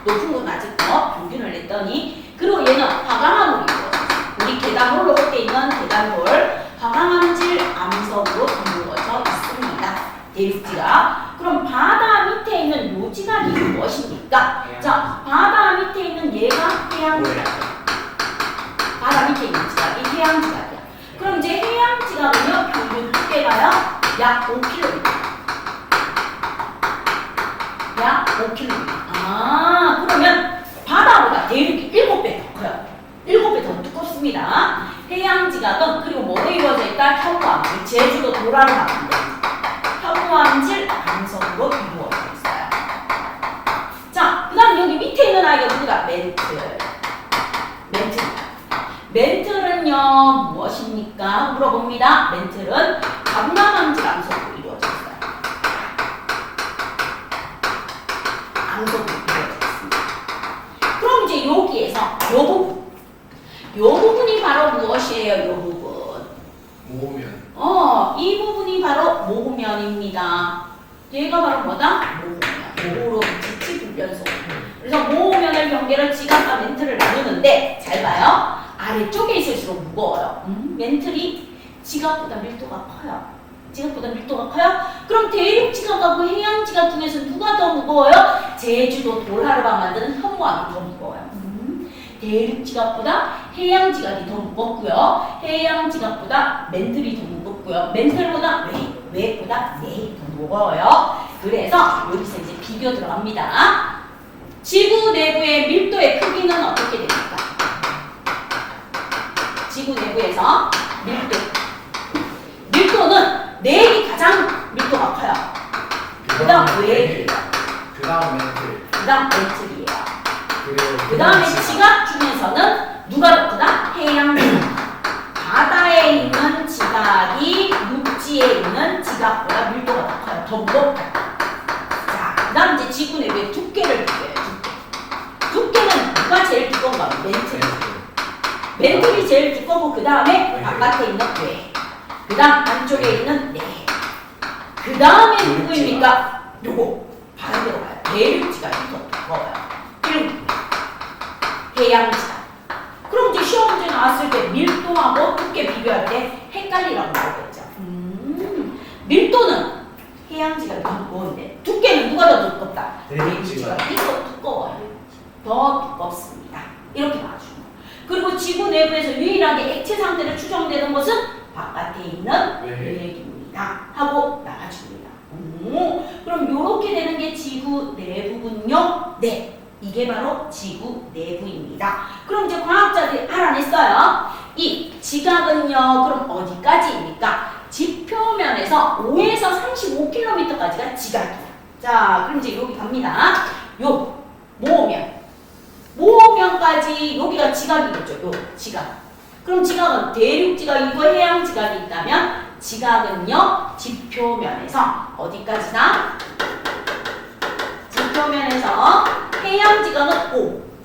높은 거 낮은 거 평균을 냈더니 그리고 얘는 화강암으로 이루어졌어요. 우리 계단홀로 올 때 있는 계단홀 화강암질 암석으로 이루어져 있습니다. 대륙지각. 그럼 바다 밑에 있는 요 지각이 무엇입니까? 자, 바다 밑에 있는 얘가 해양지각이야. 바다 밑에 있는 지각이 해양지각이야. 그럼 이제 해양지각은요 평균 두께가요 약 5km. 약 5km. 그러면 바다보다 대륙이 7배 더 커요. 7배 더 두껍습니다. 해양지각은 그리고 뭐로 이루어져 있다? 현무암. 제주도 도라를 나쁜데 현무암 강화암질 암석으로 이루어져 있어요. 자, 그 다음 여기 밑에 있는 아이가 누구다? 멘틀. 멘틀은요 무엇입니까? 물어봅니다. 멘틀은 강남암질 암석으로 이루어져 있어요. 암석으로 이루어져 있습니다. 그럼 이제 여기에서 요 부분이 바로 무엇이에요? 요 부분. 모으면 이 부분이 바로 모으면입니다. 얘가 바로 뭐다? 모으면. 모로 지치불변소. 그래서 모으면을 경계를 지각과 멘틀을 나누는데 잘 봐요. 아래쪽에 있을수록 무거워요. 멘틀이 지각보다 밀도가 커요. 그럼 대륙 지각하고 해양 지각 중에서 누가 더 무거워요? 제주도 돌하루방 만드는 현무암이 더 무거워요. 대륙 지각보다 해양 지각이 더 무겁고요. 해양 지각보다 멘틀이 더 무겁고요. 멘틀보다 웨이보다 더 무거워요. 그래서 여기서 이제 비교 들어갑니다. 지구 내부의 밀도의 크기는 어떻게 됩니까? 지구 내부에서 밀도는 넥이 가장 밀도가 커요. 그 다음 웨이예요. 그 다음 멘틀. 그 다음 멘틀이에요. 그 그리고 다음에 지각 중에서는 누가 더 크다? 해양 지각. 바다에 있는 지각이 육지에 있는 지각보다 밀도가 더 커요. 더 무겁다. 자, 그 다음 이제 지구 내부의 두께를 비교해요. 두께는 누가 제일 두꺼운가? 멘틀이 제일 두꺼고 그 다음에 바깥에 있는 뇌. 그 다음 안쪽에 있는 뇌. 그 다음에 누구입니까? 요거. 반대로 가요. 대륙지각이 더 두꺼워요. 그리고 해양지각. 그럼 이제 시험 문제 나왔을 때 밀도하고 두께 비교할 때 헷갈리라고 나오겠죠. 밀도는 해양지각이 더 무거운데 두께는 누가 더 두껍다? 대륙지각이 더 두꺼워요. 더 두껍습니다. 이렇게 나와주는 거예요. 그리고 지구 내부에서 유일하게 액체 상태로 추정되는 것은 바깥에 있는 뇌입니다. 하고 나와줍니다. 그럼 이렇게 되는 게 지구 내부군요. 네. 이게 바로 지구 내부입니다. 그럼 이제 과학자들이 알아냈어요. 이 지각은요, 그럼 어디까지입니까? 지표면에서 5에서 35km까지가 지각이야. 자, 그럼 이제 여기 갑니다. 요, 모으면까지 여기가 지각이겠죠. 요, 지각. 그럼 지각은 대륙 지각이고 해양 지각이 있다면 지각은요, 지표면에서 어디까지나? 지표면에서 해양 지각은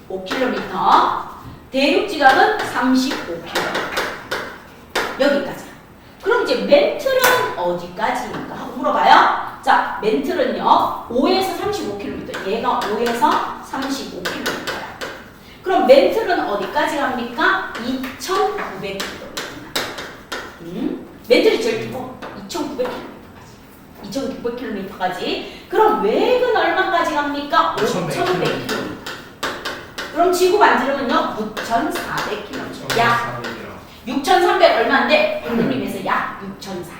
5km, 대륙 지각은 35km. 여기까지. 그럼 이제 멘틀은 어디까지입니까? 하고 물어봐요. 자, 멘틀은요, 5에서 35km. 얘가 5에서 35km야. 그럼 멘틀은 어디까지 갑니까? 2,900km입니다. 멘틀이 제일 두꺼워. 2,900km까지. 그럼 웨이는 얼마까지 갑니까? 5,100km. 그럼 지구 반지름은요? 9,400km. 약 6,300 얼마인데 반올림에서 약 6,400.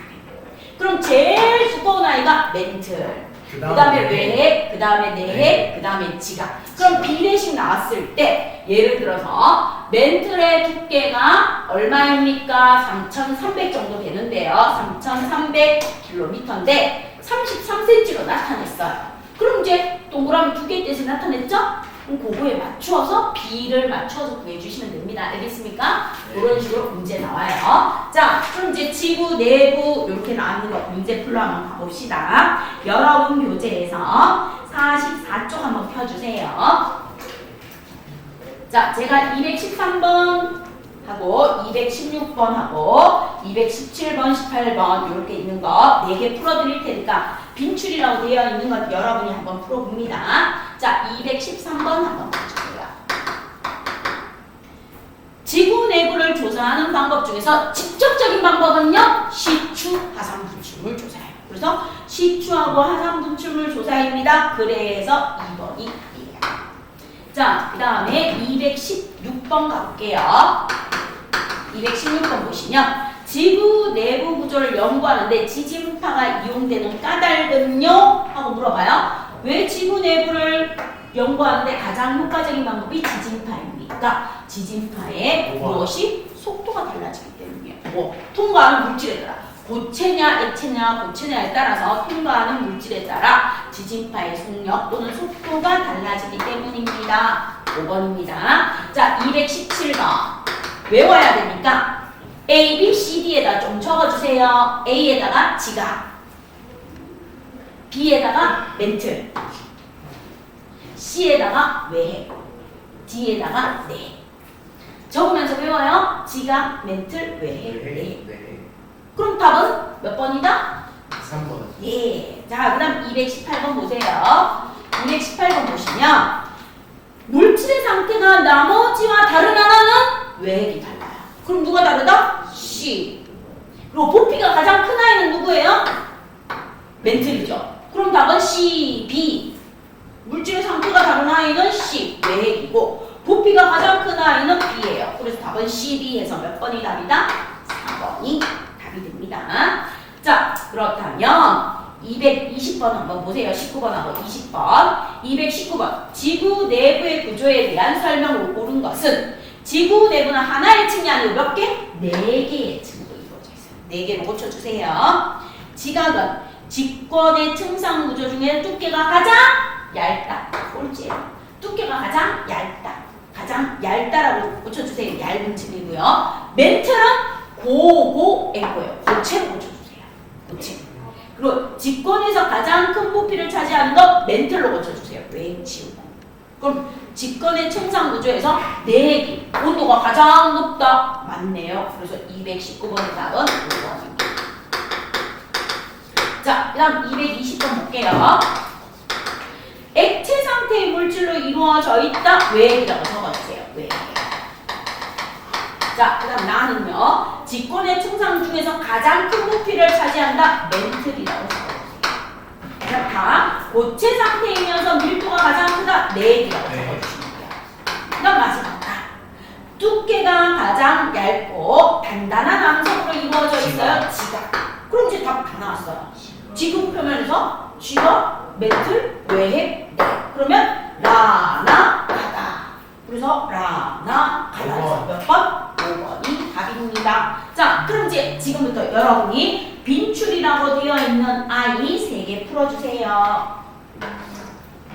그럼 제일 두꺼운 아이가 멘틀. 그 다음에 외핵, 그 다음에 내핵, 그 다음에 지각. 그럼 비례식 나왔을 때 예를 들어서 멘틀의 두께가 얼마입니까? 3,300 정도 되는데요. 3,300km인데 33cm로 나타냈어요. 그럼 이제 동그라미 두 개 떼서 나타냈죠? 그럼 그거에 맞추어서 B를 맞추어서 구해주시면 됩니다. 알겠습니까? 이런 식으로 문제 나와요. 자, 그럼 이제 지구 내부 이렇게 나왔는 거 문제 풀러 한번 가봅시다. 여러분 교재에서 44쪽 한번 펴주세요. 자, 제가 213번 하고 216번 하고 217번, 18번 이렇게 있는 거 4개 풀어드릴 테니까 빈출이라고 되어 있는 것 여러분이 한번 풀어봅니다. 자, 213번 한번 봐주세요. 지구 내부를 조사하는 방법 중에서 직접적인 방법은요, 시추, 하산 분출물 조사예요. 그래서 시추하고 하산 분출물 조사입니다. 그래서 2번이 자, 그 다음에 216번 가볼게요. 216번 보시면 지구 내부 구조를 연구하는데 지진파가 이용되는 까닭은요? 하고 물어봐요. 왜 지구 내부를 연구하는데 가장 효과적인 방법이 지진파입니까? 지진파의 무엇이? 속도가 달라지기 때문이에요. 통과하는 물질이더라. 고체냐 액체냐 고체냐에 따라서 통과하는 물질에 따라 지진파의 속력 또는 속도가 달라지기 때문입니다. 5번입니다. 자, 217번 외워야 되니까 A, B, C, D에다 좀 적어주세요. A에다가 지각, B에다가 멘틀, C에다가 외핵, D에다가 내핵. 적으면서 외워요. 지각, 멘틀, 외핵, 내핵. 네. 그럼 답은 몇 번이다? 3번. 예. 자, 그 다음 218번 보세요. 218번 보시면 물질의 상태가 나머지와 다른 하나는 외핵이 달라요. 그럼 누가 다르다? C. 그리고 부피가 가장 큰 아이는 누구예요? 멘틀이죠. 그럼 답은 C, B. 물질의 상태가 다른 아이는 C, 외핵이고 부피가 가장 큰 아이는 B예요. 그래서 답은 C, B에서 몇 번이 답이다? 4번이 답이 됩니다. 자, 그렇다면 220번 한번 보세요. 19번하고 20번. 219번. 지구 내부의 구조에 대한 설명으로 옳은 것은 지구 내부는 하나의 층이 아니고 몇 개? 4개의 층으로 이루어져 있어요. 4개로 고쳐주세요. 지각은 직권의 층상 구조 중에 두께가 가장 얇다. 꼴찌예요. 두께가 가장 얇다. 가장 얇다라고 고쳐주세요. 얇은 층이고요. 멘틀은 고고액고예요. 고체로 고쳐주세요. 고체. 그리고 직권에서 가장 큰 부피를 차지하는 거 멘틀로 고쳐주세요. 외핵 치우고. 그럼 직권의 층상 구조에서 내핵이 온도가 가장 높다. 맞네요. 그래서 219번의 답은 5번입니다. 자, 그 다음 220번 볼게요. 액체 상태의 물질로 이루어져 있다. 외핵이라고 적어주세요. 외핵. 자, 그 다음 나는요. 직권의 층상 중에서 가장 큰 부피를 차지한다. 멘틀이라고 적어주세요. 그렇다. 고체 상태이면서 밀도가 가장 크다. 내핵이라고 적어주시면 돼요. 그 다음 마지막 두께가 가장 얇고 단단한 암석으로 이루어져 있어요. 지각. 그럼 이제 답 다 나왔어요. 지구 표면에서 G가 멘틀, 외핵, 네. 그러면 라나 가다. 그래서 라나 가다에서 몇 번? 5번이 답입니다. 자, 그럼 이제 지금부터 여러분이 빈출이라고 되어 있는 아이 3개 풀어주세요.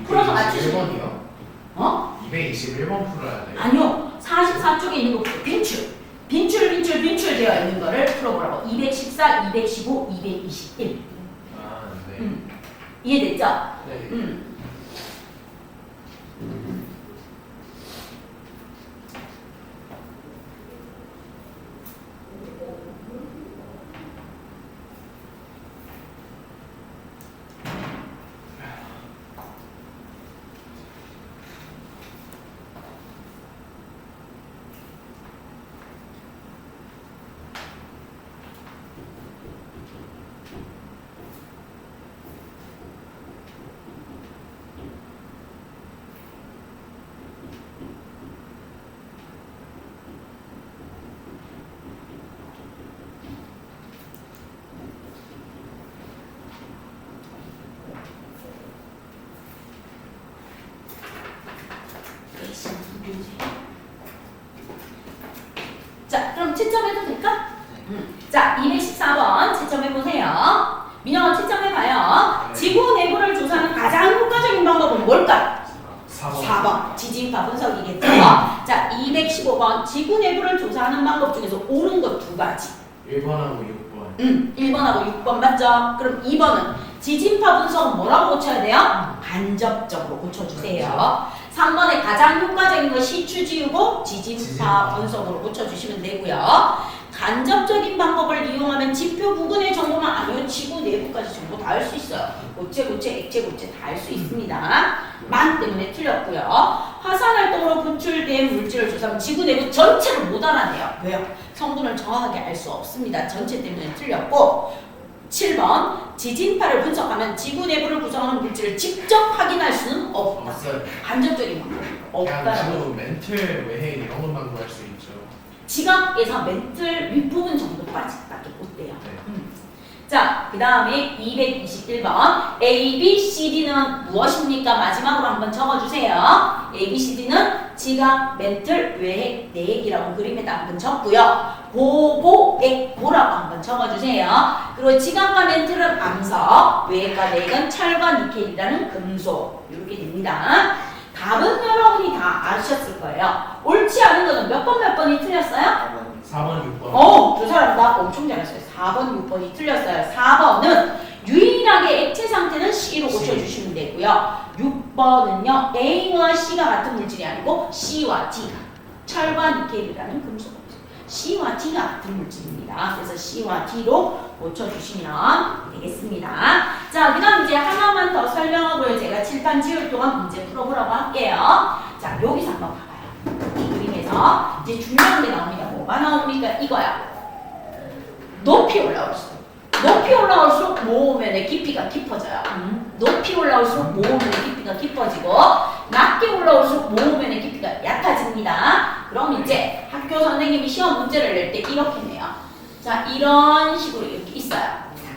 풀어서 맞추시면 1번이요? 어? 221번 풀어야 돼요. 아니요. 44쪽에 있는 거 빈출. 빈출 되어 있는 거를 풀어보라고. 214, 215, 221. 아, 네. 이해됐죠? 네. 자, 그럼 채점해도 될까? 자, 214번 채점해보세요. 민영아 채점해봐요. 지구 내부를 조사하는 가장 효과적인 방법은 뭘까? 4번. 지진파 분석이겠죠? 자, 215번. 지구 내부를 조사하는 방법 중에서 옳은 것 2가지. 1번하고 6번. 1번하고 6번 맞죠? 그럼 2번은 지진파 분석은 뭐라고 고쳐야 돼요? 간접적으로 고쳐주세요. 3번에 가장 효과적인 거 시추 지우고 지진파 분석으로 고쳐주시면 되고요. 간접적인 방법을 이용하면 지표 부근의 정보만 아니면 지구 내부까지 정보 다 알 수 있어요. 고체, 액체, 고체 다 알 수 있습니다. 만 때문에 틀렸고요. 화산활동으로 분출된 물질을 조사하면 지구 내부 전체를 못 알아내요. 왜요? 성분을 정확하게 알 수 없습니다. 전체 때문에 틀렸고 7번 지진파를 분석하면 지구 내부를 구성하는 물질을 직접 확인할 수는 없다. 없어요. 간접적인 방법 그냥 없다. 주로 멘틀, 외핵 이런 것만 구할 수 있죠. 지각에서 멘틀 윗부분 정도까지밖에 못 돼요. 네. 자, 그 다음에 221번 A, B, C, D는 무엇입니까? 마지막으로 한번 적어주세요. A, B, C, D는 지각, 멘틀, 외핵, 내핵이라고 그림에다 한번 적고요. 보고 뭐에 뭐라고 한번 적어주세요. 그리고 지각과 멘틀은 암석, 외과 내건 철과 니켈이라는 금속 이렇게 됩니다. 답은 여러분이 다 아셨을 거예요. 옳지 않은 거는 몇 번이 틀렸어요? 4번, 6번. 두 사람 다 엄청 잘했어요. 4번, 6번이 틀렸어요. 4번은 유일하게 액체 상태는 C로 고쳐주시면 되고요. 6번은요, A와 C가 같은 물질이 아니고 C와 D가 철과 니켈이라는 금속. C와 D가 같은 물질입니다. 그래서 C와 D로 고쳐주시면 되겠습니다. 자, 그 다음 이제 하나만 더 설명하고요. 제가 칠판 지울 동안 문제 풀어보라고 할게요. 자, 여기서 한번 봐봐요. 이 그림에서 이제 중요한 게 나옵니다. 뭐가 나옵니까? 이거야. 높이 올라올수록. 높이 올라올수록 모으면의 깊이가 깊어져요. 높이 올라올수록 모으면의 깊이가 깊어지고 낮게 올라올수록 모으면의 깊이가 얕아집니다. 그럼 이제 학교 선생님이 시험 문제를 낼 때 이렇게 내요. 자, 이런 식으로 이렇게 있어요.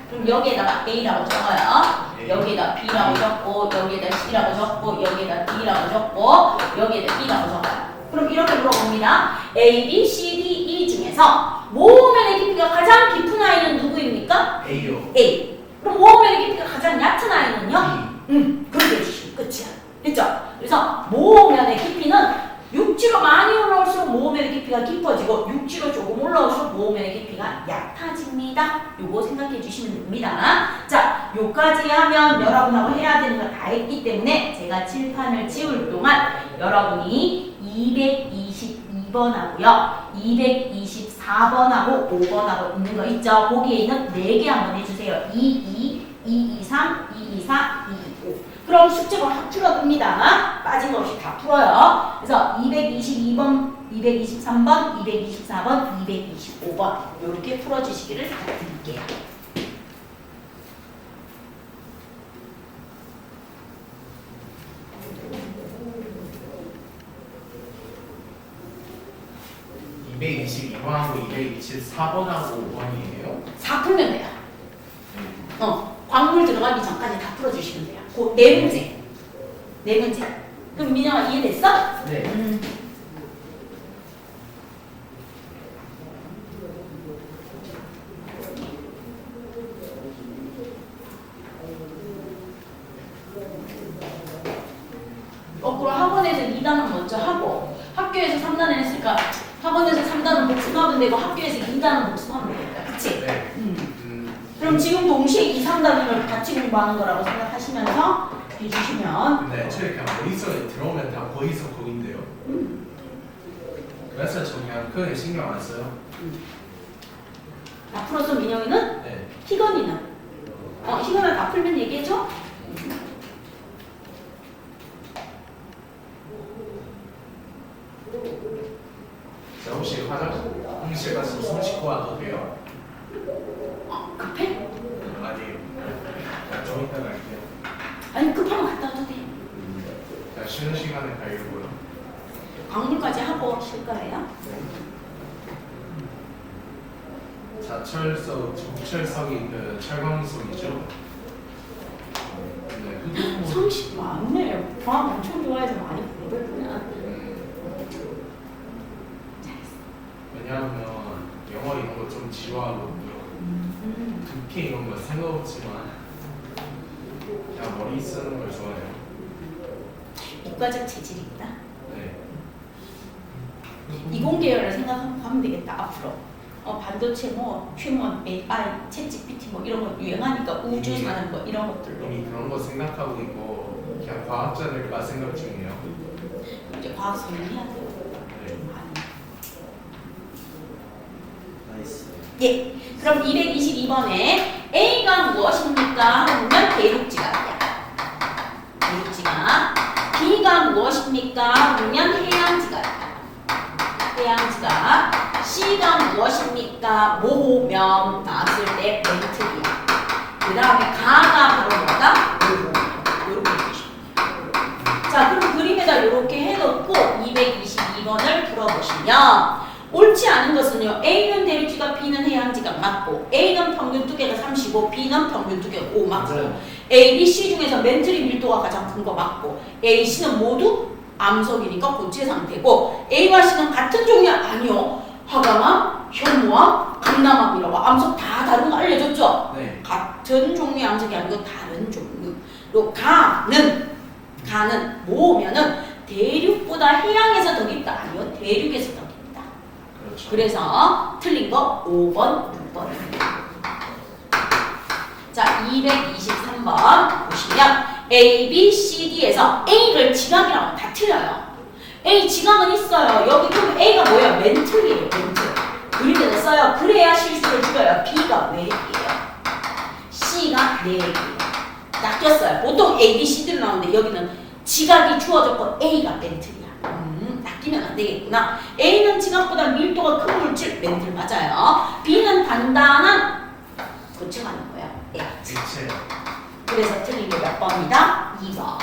그럼 여기에다가 A라고 적어요. 여기에다 B라고 적고 여기에다 C라고 적고 여기에다 D라고 적고 여기에다 B라고 적어요. 그럼 이렇게 물어봅니다. A, B, C, D, E 중에서 모으면의 깊이가 가장 깊은 아이는 누구입니까? A요. A. 그럼 모으면의 깊이가 가장 얕은 아이는요? 그렇게 해주시면 끝이야. 됐죠? 그래서 모으면의 깊이는 육지로 많이 올라올수록 모으면의 깊이가 깊어지고 육지로 조금 올라올수록 모으면의 깊이가 얕아집니다. 요거 생각해 주시면 됩니다. 자, 요까지 하면 여러분하고 해야 되는 거 다 했기 때문에 제가 칠판을 지울 동안 여러분이 222번하고요. 224번하고 5번하고 있는 거 있죠? 거기에 있는 4개 한번 해주세요. 22, 223, 224, 225. 그럼 숙제가 확 줄어듭니다. 빠진 거 없이 다 풀어요. 그래서 222번, 223번, 224번, 225번 이렇게 풀어주시기를 부탁드릴게요. 네. 222번하고 224번하고 5번이에요? 4 풀면 돼요. 광물 들어가기 전까지 다 풀어주시면 돼요. 그 4문제. 4문제. 그럼 민영아 이해됐어? 네. 거꾸로 학원에서 2단원 먼저 하고 학교에서 3단원 했으니까 학원에서 3단원 복습하면 되고 학교에서 2단원 복습하면 되겠다. 그치? 네. 그럼 지금 동시에 2, 3단원을 같이 공부하는 거라고 생각하시면서 해주시면 근데 애초에 그냥 머릿속에 들어오면 다 거기서 거긴데요. 그래서 저 그냥 크게 신경 안 써요. 앞으로서 민영이는? 네. 희건이는? 희건아 다 풀면 얘기해줘? 저 혹시 화장실 가서 손 씻고 와도 돼요? 급해? 아니에요. 그냥 좀 이따 갈게요. 아니 급하면 갔다 와도 돼. 그냥 쉬는 시간에 가려고요. 광물까지 하고 쉴 거예요? 자철석, 정철석이 그 철광석이죠. 네, 흑흑. 성식 많네. 과학 엄청 좋아해서 많이 공부했구나. 잘했어. 왜냐하면 영어 이런 거 좀 지루하거든요. 듣기 이런 거 생각 없지만 그냥 머리 쓰는 걸 좋아해요. 이과적 체질입니다. 네. 이공계열을 생각하면 되겠다 앞으로. 반도체 뭐 휴먼, AI, 챗GPT 뭐 이런 거 유행하니까 우주 사는 거 이런 것들로 이미 그런 거 생각하고 있고 그냥 과학자 될까 생각 중이에요. 이제 과학 설명해야 돼요. 네. 나이스. 예. 그럼 222번에 A가 무엇입니까? 하면 대륙지각이야. 대륙지각. B가 무엇입니까? 하면 해양지각이야. 해양지각. C가 무엇입니까? 모호면 나왔을 때 멘틀이야. 그 다음에 가가 바로 뭐다? 모호면. 이렇게 해주시면. 자, 그럼 그림에다 이렇게 해놓고 222번을 풀어보시면 옳지 않은 것은요. A는 대륙지각, B는 해양지각 맞고 A는 평균 두께가 35, B는 평균 두께가 5 맞고 맞아요. A, B, C 중에서 멘틀이 밀도가 가장 큰 거 맞고 A, C는 모두 암석이니까 고체 상태고 A와 C는 같은 종류 아니요. 화강암, 현무암, 강남암이라고 암석 다 다른 거 알려줬죠? 네. 같은 종류의 암석이 아니고 다른 종류. 또 가는 모으면은 대륙보다 해양에서 더 깊다. 아니요, 대륙에서 더 깊다. 그렇죠. 그래서 틀린 거 5번, 6번입니다. 자, 223번 보시면 A, B, C, D에서 A를 지각이라고 다 틀려요. A 지각은 있어요. 여기 그럼 A가 뭐예요? 멘틀이에요. 멘틀. 그림에서 써요. 그래야 실수를 줄여요. B가 왜 B예요? C가 4개예요. 낚였어요. 보통 A, B, C, D로 나오는데 여기는 지각이 주어졌고 A가 멘틀이야. 낚이면 안 되겠구나. A는 지각보다 밀도가 큰 물질, 멘틀 맞아요. B는 단단한 고체하는 거예요. 액체. 그래서 틀린 게 몇 번이다? 2번.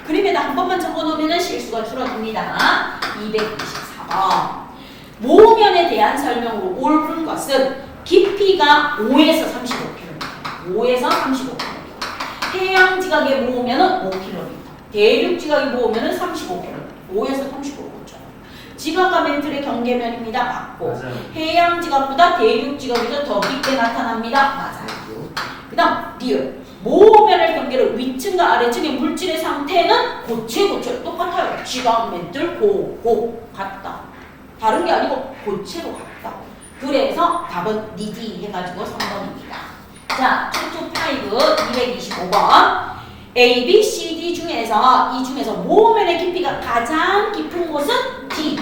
그림에다 한 번만 적어놓으면 실수가 줄어듭니다. 224번. 모면에 대한 설명으로 옳은 것은 깊이가 5에서 35km. 5에서 35km. 해양 지각에 모으면 5km. 대륙 지각에 모으면 35km. 5에서 35km. 지각과 멘틀의 경계면입니다. 맞고. 맞아요. 해양 지각보다 대륙 지각이 더 깊게 나타납니다. 맞아요. 그 다음 리을. 모면의 경계로 위층과 아래층의 물질의 상태는 고체 똑같아요. 지각, 멘틀, 고 같다. 다른 게 아니고 고체로 같다. 그래서 답은 니디 해가지고 3번입니다. 자, 225번. A, B, C, D 중에서 이 중에서 모면의 깊이가 가장 깊은 곳은 D.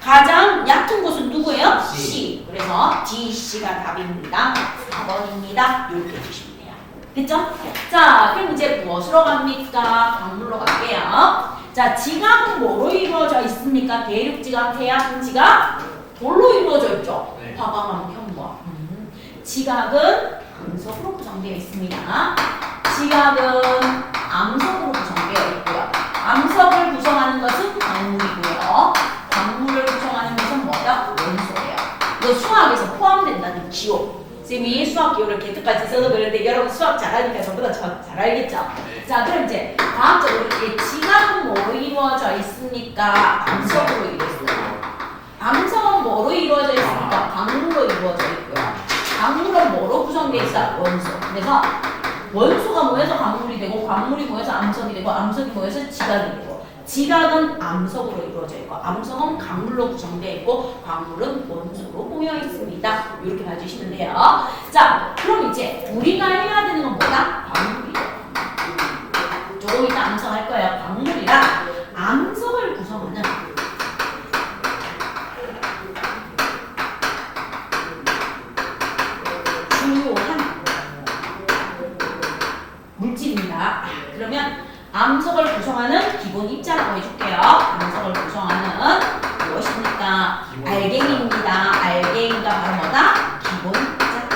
가장 얕은 곳은 누구예요? C. 그래서 D, C가 답입니다. 4번입니다. 이렇게 주시면 돼요. 됐죠? 자, 그럼 이제 무엇으로 갑니까? 광물로 갈게요. 자, 지각은 뭐로 이루어져 있습니까? 대륙 지각, 해양 지각, 뭘로 이루어져 있죠? 네. 화강암, 현무암. 지각은 암석으로 구성되어 있습니다. 지각은 암석으로 구성되어 있고요. 암석을 구성하는 것은 광물이고요. 광물을 구성하는 것은 뭐다? 원소예요. 이거 수학에서 포함된다는 기호. 쌤이 수학 기호를 개특까지 써놓는데 여러분 수학 잘하니까 저보다 잘 알겠죠? 네. 자, 그럼 이제 과학적으로 이 지각은 뭐로 이루어져 있습니까? 암석으로 이루어져 있어요. 암석은 뭐로 이루어져 있습니까? 광물로 이루어져 있고요. 광물은 뭐로 구성되어 있어? 원소. 그래서 원소가 모여서 광물이 되고 광물이 모여서 암석이 되고 암석이 모여서 지각이 되고 지각은 암석으로 이루어져 있고 암석은 광물로 구성되어 있고 광물은 원소로 모여 있습니다. 이렇게 봐주시면 돼요. 자, 그럼 이제 우리가 해야 되는 건 뭐다? 광물이에요. 조금 이따 암석할 거예요. 광물이랑 암석을 구성하는 주요한 물질입니다. 그러면 암석을 구성하는 기본 입자라고 해줄게요. 암석을 구성하는 무엇입니까? 알갱이입니다. 알갱이가 바로 뭐다? 기본 입자.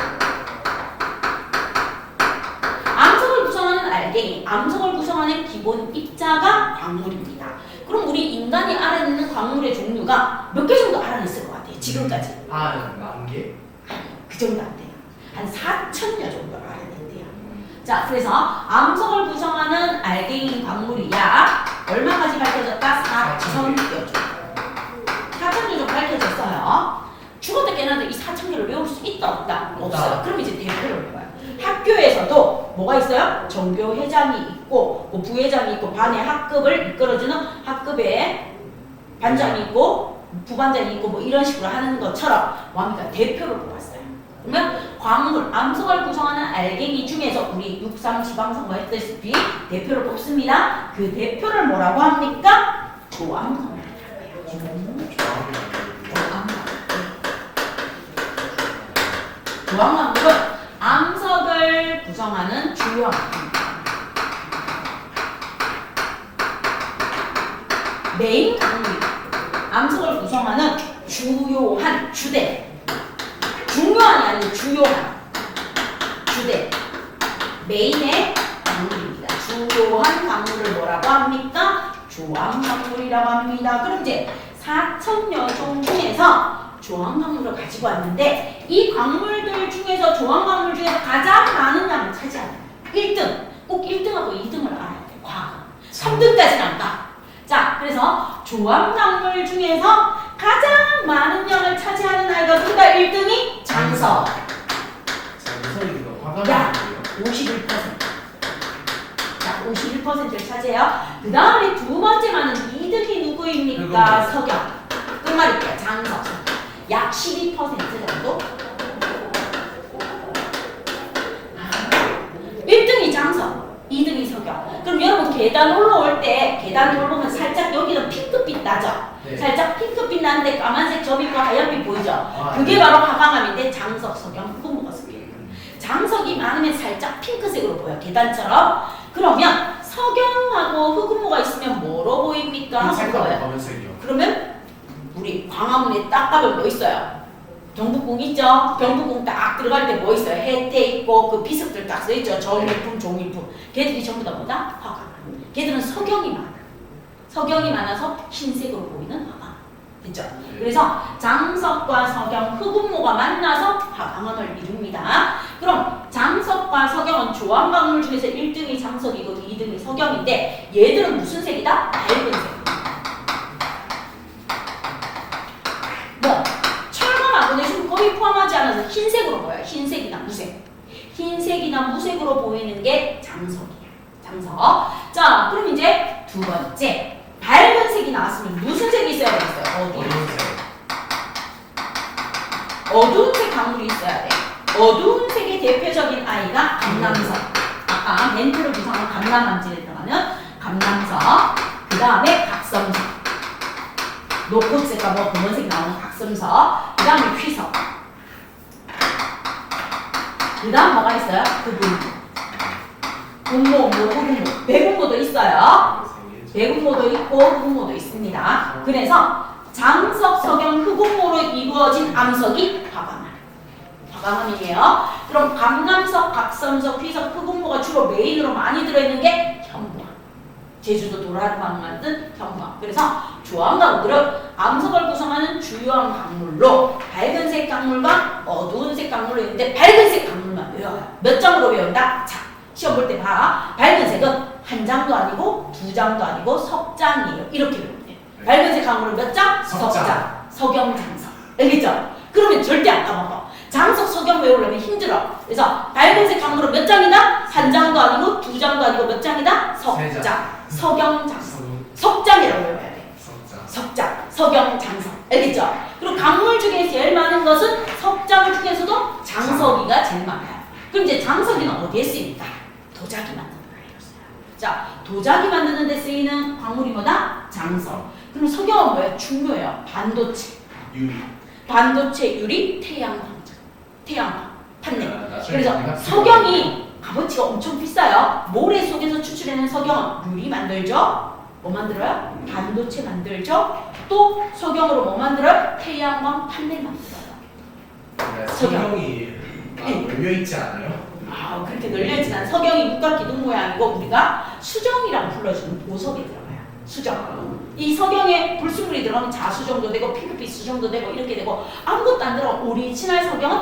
암석을 구성하는 알갱이, 암석을 구성하는 기본 입자가 광물입니다. 그럼 우리 인간이 알아내는 광물의 종류가 몇 개 정도 알아냈을 것 같아요? 지금까지. 만 개? 그 정도 안 돼요. 한 4,000여 정도 알아낸대요. 자, 그래서 암석을 구성하는 알갱이 광물이 약 얼마까지 밝혀졌다? 4,000여 정. 4,000여 정도 밝혀졌어요. 죽었다 깨어나도 이 4,000개를 외울 수 있다 없다? 없어요. 그럼 이제 대표를 해봐요. 학교에서도 뭐가 있어요? 전교회장이 있고 뭐 부회장이 있고 반의 학급을 이끌어주는 학급에 반장이 있고 부반장이 있고 뭐 이런 식으로 하는 것처럼 뭡니까? 대표를 뽑았어요. 그러면 광물, 암석을 구성하는 알갱이 중에서 우리 6.3 지방선거 했다시피 대표를 뽑습니다. 그 대표를 뭐라고 합니까? 조암광물이라고 해요. 조암광물은 암석을 구성하는 주요한 광물입니다. 메인 광물입니다. 암석을 구성하는 주요한 주대. 중요한이 아니고 주요한 주대 메인의 광물입니다. 주요한 광물을 뭐라고 합니까? 조암광물이라고 합니다. 그럼 이제 4,000여 종 중에서 조암광물을 가지고 왔는데 이 광물들 중에서 조암광물 중에서 가장 많은 양을 차지하는 1등 꼭 1등하고 2등을 알아야 돼. 과학은 3등까지는 안 가. 자, 그래서 조암광물 중에서 가장 가장 많은 양을 차지하는 아이가 누구다? 1등이 장석. 자, 무슨 이거 화가 야, 나는데요? 51%. 자, 51%를 차지해요. 그 다음에 두 번째 많은 2등이 누구입니까? 석영. 끝말잇기야, 장석. 약 12% 정도. 1등이 장석, 2등이 석영. 그럼 여러분 계단 올라올 때 계단 올라오면 살짝 여기는 핑크빛 나죠? 네. 살짝 핑크빛 나는데 까만색 점 있고 하얀빛 보이죠? 아, 그게 네. 바로 화강암인데 장석, 석영, 흑음모가 섞여요. 장석이 많으면 살짝 핑크색으로 보여, 계단처럼. 그러면 석영하고 흑음모가 있으면 뭐로 보입니까? 한번 색깔 봐요. 검은색이요. 그러면 우리 광화문에 딱 가면 뭐 있어요? 경복궁 있죠? 경복궁 딱 들어갈 때 뭐 있어요? 혜태 있고 그 비석들 딱 써있죠? 정일품, 종일품. 걔들이 전부 다 뭐다? 화강. 걔들은 석영이 많아. 석영이 많아서 흰색으로 보이는 화강. 됐죠? 그래서 장석과 석영, 흑음모가 만나서 화강암을 이룹니다. 그럼 장석과 석영은 조항광물 중에서 1등이 장석이고 2등이 석영인데 얘들은 무슨 색이다? 밝은 색. 뭐 철과 마그네슘 거의 포함하지 않아서 흰색으로 보여요. 흰색이나 무색. 흰색이나 무색으로 보이는 게 장석이야. 장석. 자, 그럼 이제 두 번째. 밝은 색이 나왔으면 무슨 색이 있어야 되겠어요? 어두운 색. 어두운 색 강물이 있어야 돼. 어두운 색의 대표적인 아이가 감남석. 아까 멘트를 구성한 감남암질에 들어가는 감남석. 그 다음에 각섬석. 녹색과 뭐 검은색 나오는 각섬석. 그 다음에 휘석. 그 다음 뭐가 있어요? 금모, 흑음모, 백음모도 있어요. 백음모도 있고 흑음모도 있습니다. 그래서 장석, 석영, 흑음모로 이루어진 암석이 화강암. 화강암이에요. 그럼 감남석, 각섬석, 휘석, 흑음모가 주로 메인으로 많이 들어있는 게 현무암. 제주도 도란방 만든 현무암. 그래서 조항강물은 암석을 구성하는 주요한 강물로 밝은색 강물과 어두운색 강물로 있는데 밝은색 강물만 외워요. 몇 장으로 외운다? 자, 시험 볼 때 봐. 밝은색은 한 장도 아니고 두 장도 아니고 석장이에요. 이렇게 외우면 돼요. 밝은색 강물은 몇 장? 석장. 석영, 장석. 알겠죠? 그러면 절대 안 까먹어. 장석, 석영 외우려면 힘들어. 그래서 밝은색 강물은 몇 장이다? 한 장도 아니고 두 장도 아니고 몇 장이다? 석장. 석영, 장석. 석장이라고 외워야 돼. 석장. 석영, 장석. 알겠죠? 그리고 강물 중에 제일 많은 것은 석장 중에서도 장석이가 제일 많아요. 그럼 이제 장석이는 어디에 쓰입니까? 도자기 만드는 데 써요. 자, 도자기 만드는 데 쓰이는 광물이 뭐다? 장석. 그럼 석영은 뭐예요? 중요해요. 반도체. 유리. 반도체, 유리, 태양광. 태양광. 판넬. 나중에 그래서 내가 석영이 값어치가 엄청 비싸요. 모래 속에서 추출해낸 석영은 유리 만들죠? 뭐 만들어요? 반도체 만들죠? 또 석영으로 뭐 만들어요? 태양광 판넬 만들어요. 석영이 열려있지 않아요? 아, 그렇게 널려있진 않아. 석영이 육각기둥 모양이고 우리가 수정이라고 불러주는 보석에 들어가요. 수정. 이 석영에 불순물이 들어가면 자수정도 되고 핑크빛 수정도 되고 이렇게 되고 아무것도 안 들어가 오리지널 석영은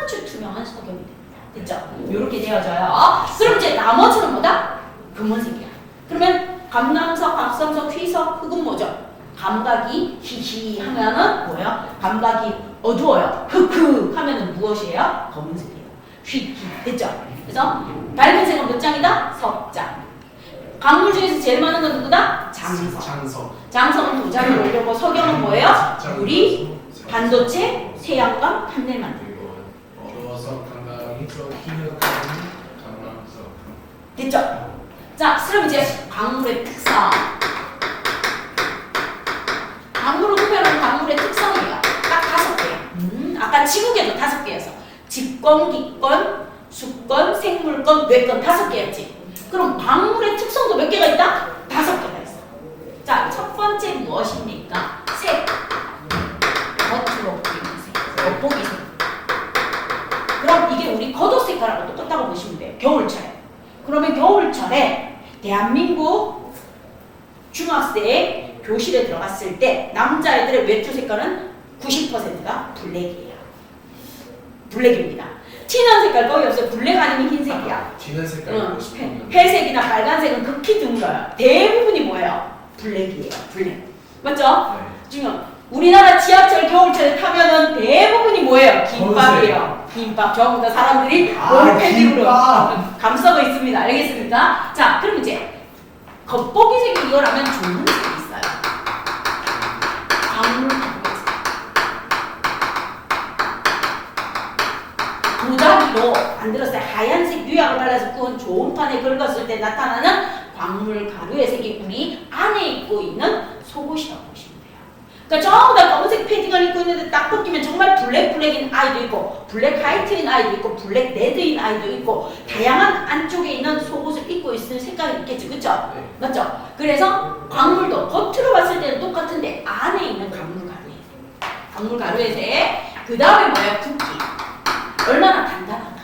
아주 투명한 석영이 됩니다. 됐죠? 이렇게 되어져요. 그럼 이제 나머지는 뭐다? 금원색이야. 그러면 감남석, 각섬석, 휘석, 흑음모죠. 감각이 히히 하면은 뭐예요? 감각이 어두워요. 흑흑 하면은 무엇이에요? 검은색이에요. 휘휘. 됐죠? 그래서 밝은색은 몇 장이다? 석장. 강물 중에서 제일 많은 건 누구다? 장석. 장석은 도자기를 올려고 석영은 뭐예요? 유리, 반도체, 태양광, 판넬 만들고. 어두워서 감각이 좀 희미한 강남석. 됐죠? 자, 그럼 이제 강물의 특성. 강물을 구별하는 강물의 특성이에요. 딱 5개. 아까 지구계도 5개여서 직권, 기권, 수권, 생물권, 뇌권 5개였지. 그럼 강물의 특성도 몇 개가 있다? 5개가 있어. 자, 첫 번째 무엇입니까? 색. 겉으로 보이는 색. 겉보기 색. 그럼 이게 우리 겉옷 색깔하고 똑같다고 보시면 돼요. 겨울철에. 그러면 겨울철에 대한민국 중학생 교실에 들어갔을 때 남자애들의 외투 색깔은 90%가 블랙이에요. 블랙입니다. 튀는 색깔 거의 없어요. 블랙 아니면 흰색이야. 튀는 색깔 응. 보고 싶었는데. 회색이나 빨간색은 극히 드물어요. 대부분이 뭐예요? 블랙이에요. 블랙. 맞죠? 네. 지금 우리나라 지하철 겨울철에 타면은 대부분이 뭐예요? 김밥이에요. 김밥. 전부 다 사람들이 볼펜으로 감싸고 있습니다. 알겠습니까? 자, 그럼 이제 겉보기색이 이거라면 좋은 색이 있어요. 광물 가루색. 도자기로 만들었어요. 하얀색 유약을 발라서 구운 좋은 판에 긁었을 때 나타나는 광물 가루의 색이 우리 안에 입고 있는 속옷이라고 보시면 돼요. 그러니까 전부 다 검은색 패딩을 입고 있는데 딱 벗기면 정말 블랙인 아이도 있고 블랙 화이트인 아이도 있고 블랙 레드인 아이도 있고 다양한 안쪽에 있는 속옷을 입고 있을 생각이 있겠죠. 그쵸? 네. 맞죠? 그래서 광물도 겉으로 봤을 때는 똑같은데 안에 있는 광물 가루의 색. 광물 가루의 색. 그 다음에 뭐예요? 굵기. 얼마나 단단한가.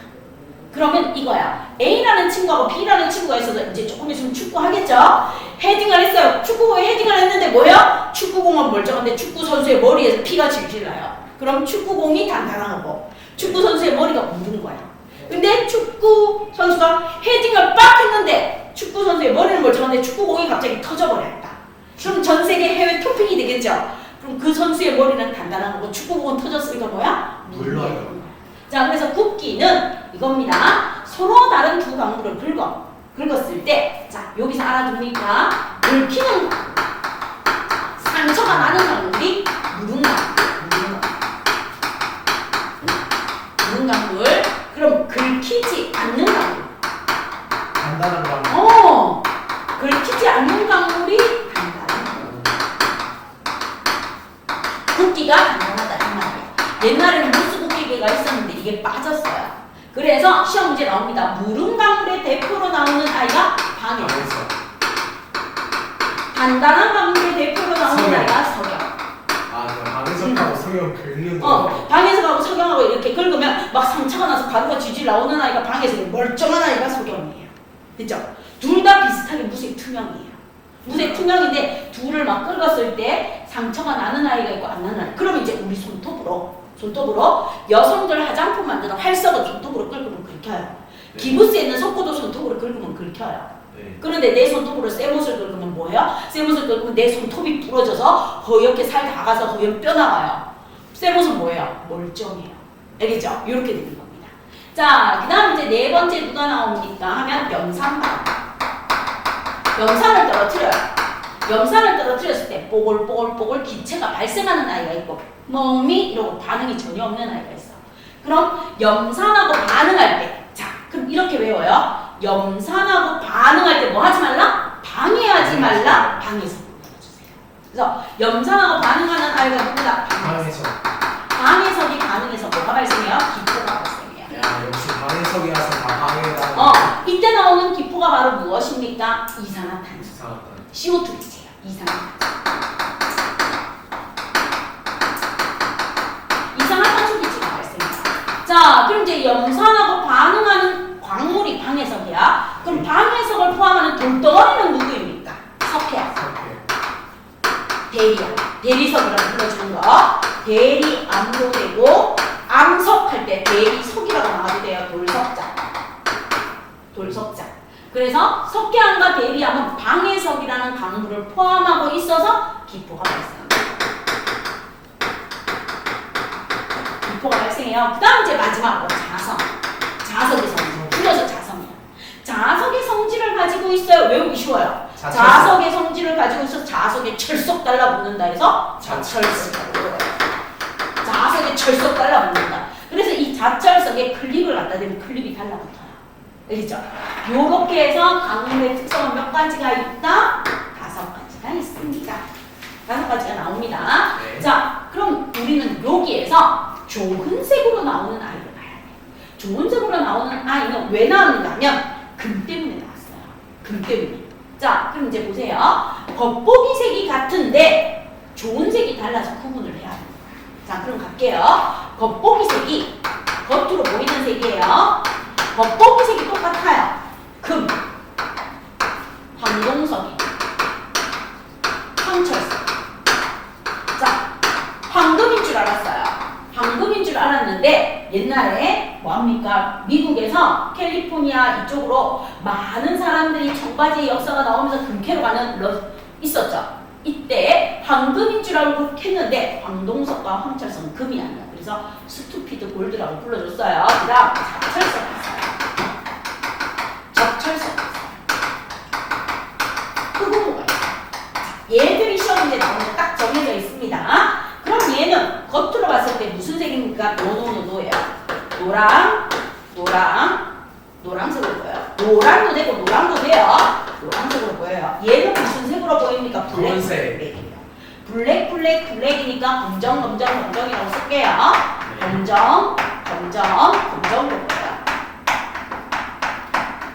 그러면 이거야. A라는 친구하고 B라는 친구가 있어서 이제 조금 있으면 축구 하겠죠? 헤딩을 했어요. 축구공에 헤딩을 했는데 뭐야? 축구공은 멀쩡한데 축구 선수의 머리에서 피가 질질 나요. 그럼 축구공이 단단하고 축구 선수의 머리가 묻은 거야. 근데 축구 선수가 헤딩을 빡 했는데 축구 선수의 머리는 멀쩡한데 축구공이 갑자기 터져버렸다. 그럼 전 세계 해외 토픽이 되겠죠? 그럼 그 선수의 머리는 단단한 거고 축구공은 터졌으니까 뭐야? 물러요. 자, 그래서 굽기는 이겁니다. 서로 다른 두 광물을 긁었을 때, 자, 여기서 알아둡니까? 긁히는 상처가 나는 광물이 묻은 광물. 그럼 긁히지 않는 광물. 단단한 거. 긁히지 않는 광물이 단단한 광물. 굽기가 단단하다 이 말이에요. 옛날에는 무스 굽기계가 있었는데 이게 빠졌어요. 그래서 시험 문제 나옵니다. 무른 광물의 대표로 나오는 아이가 방해. 단단한 광물의 대표로 나오는 석영. 아이가 석영. 아, 그 방해석하고 석영 긁는 거. 방해석하고 석영하고 이렇게 긁으면 막 상처가 나서 가루가 질질 나오는 아이가 방해석, 멀쩡한 아이가 석영이에요. 그죠? 둘 다 비슷하게 무색 투명이에요. 무색 투명인데 둘을 막 긁었을 때 상처가 나는 아이가 있고 안 나는 아이. 그럼 이제 우리 손톱으로 여성들 화장품 만드는 활석은 손톱으로 긁으면 긁혀요. 네. 기부스에 있는 석고도 손톱으로 긁으면 긁혀요. 네. 그런데 내 손톱으로 쇠못을 긁으면 뭐예요? 쇠못을 긁으면 내 손톱이 부러져서 허옇게 살 닿아서 허연 뼈 나와요. 쇠못은 뭐예요? 멀쩡해요. 알겠죠? 이렇게 되는 겁니다. 자, 그 다음 이제 네 번째 누가 나옵니까? 하면 염산반. 염산을 떨어뜨려요. 염산을 떨어뜨렸을 때 뽀글뽀글뽀글 기체가 발생하는 아이가 있고 멍미 이러고 반응이 전혀 없는 아이가 있어. 그럼 염산하고 반응할 때, 자, 그럼 이렇게 외워요. 염산하고 반응할 때 뭐 하지 말라? 방해하지 말라. 방해석으로 풀어주세요. 그래서 염산하고 반응하는 아이가 누구다? 방해석. 방해석이 반응해서 뭐가 발생해요? 기포가 발생해요. 야, 역시 방해석이라서 다 방해다. 이때 나오는 기포가 바로 무엇입니까? 이산화탄소. 이상하다. CO2 기체예요. 이산화탄소. 이산화탄소 기체가 발생해요. 자, 그럼 이제 염산하고 반응하는 광물이 방해석이야. 그럼 방해석을 포함하는 돌덩어리는 누구입니까? 석회야. 대리야. 대리석이라고 불러주는 거. 대리 암도 되고 암석할 때 대리석이라고 나와도 돼요. 돌석자. 돌석자. 그래서 석회암과 대리암은 방해석이라는 광물을 포함하고 있어서 기포가 발생합니다. 기포가 발생해요. 그 다음 이제 마지막으로 자석. 자석의 성질. 줄여서 자석이에요. 자석의 성질을 가지고 있어요. 외우기 쉬워요. 자석의 성질을 가지고 있어서 자석에 철석 달라붙는다 해서 자철석이라고 해요. 자석에 철석 달라붙는다. 그래서 이 자철석에 클립을 갖다 대면 클립이 달라붙어요. 알겠죠? 요렇게 해서 광물의 특성은 몇 가지가 있다? 5가지가 있습니다. 5가지가 나옵니다. 네. 자, 그럼 우리는 여기에서 좋은 색으로 나오는 아이를 봐야 돼요. 좋은 색으로 나오는 아이는 왜 나오는가 하면 금 때문에 나왔어요. 금 때문에. 자, 그럼 이제 보세요. 겉보기 색이 같은데 좋은 색이 달라서 구분을 해야 돼요. 자, 그럼 갈게요. 겉보기 색이 겉으로 보이는 색이에요. 겉보기 색이 똑같아요. 금, 황동석이, 황철석. 자, 황금인 줄 알았어요. 황금인 줄 알았는데 옛날에 뭐합니까? 미국에서 캘리포니아 이쪽으로 많은 사람들이 청바지의 역사가 나오면서 금캐로 가는 있었죠. 이때 황금인 줄 알고 했는데 황동석과 황철성은 금이 아니야. 그래서 스투피드 골드라고 불러줬어요. 그 다음 자철석 있어요. 적철석 있어요. 흑우무가 있어요. 얘들이 시험 문제 나오면 딱 정해져 있습니다. 그럼 얘는 겉으로 봤을 때 무슨 색입니까? 노노노노예요. 노랑색으로 보여요. 노랑도 되고 노랑도 돼요. 노랑색으로 보여요. 얘는 무슨 색으로 보입니까? 검은색. 블랙이니까 검정이라고 쓸게요. 검정으로 보여요.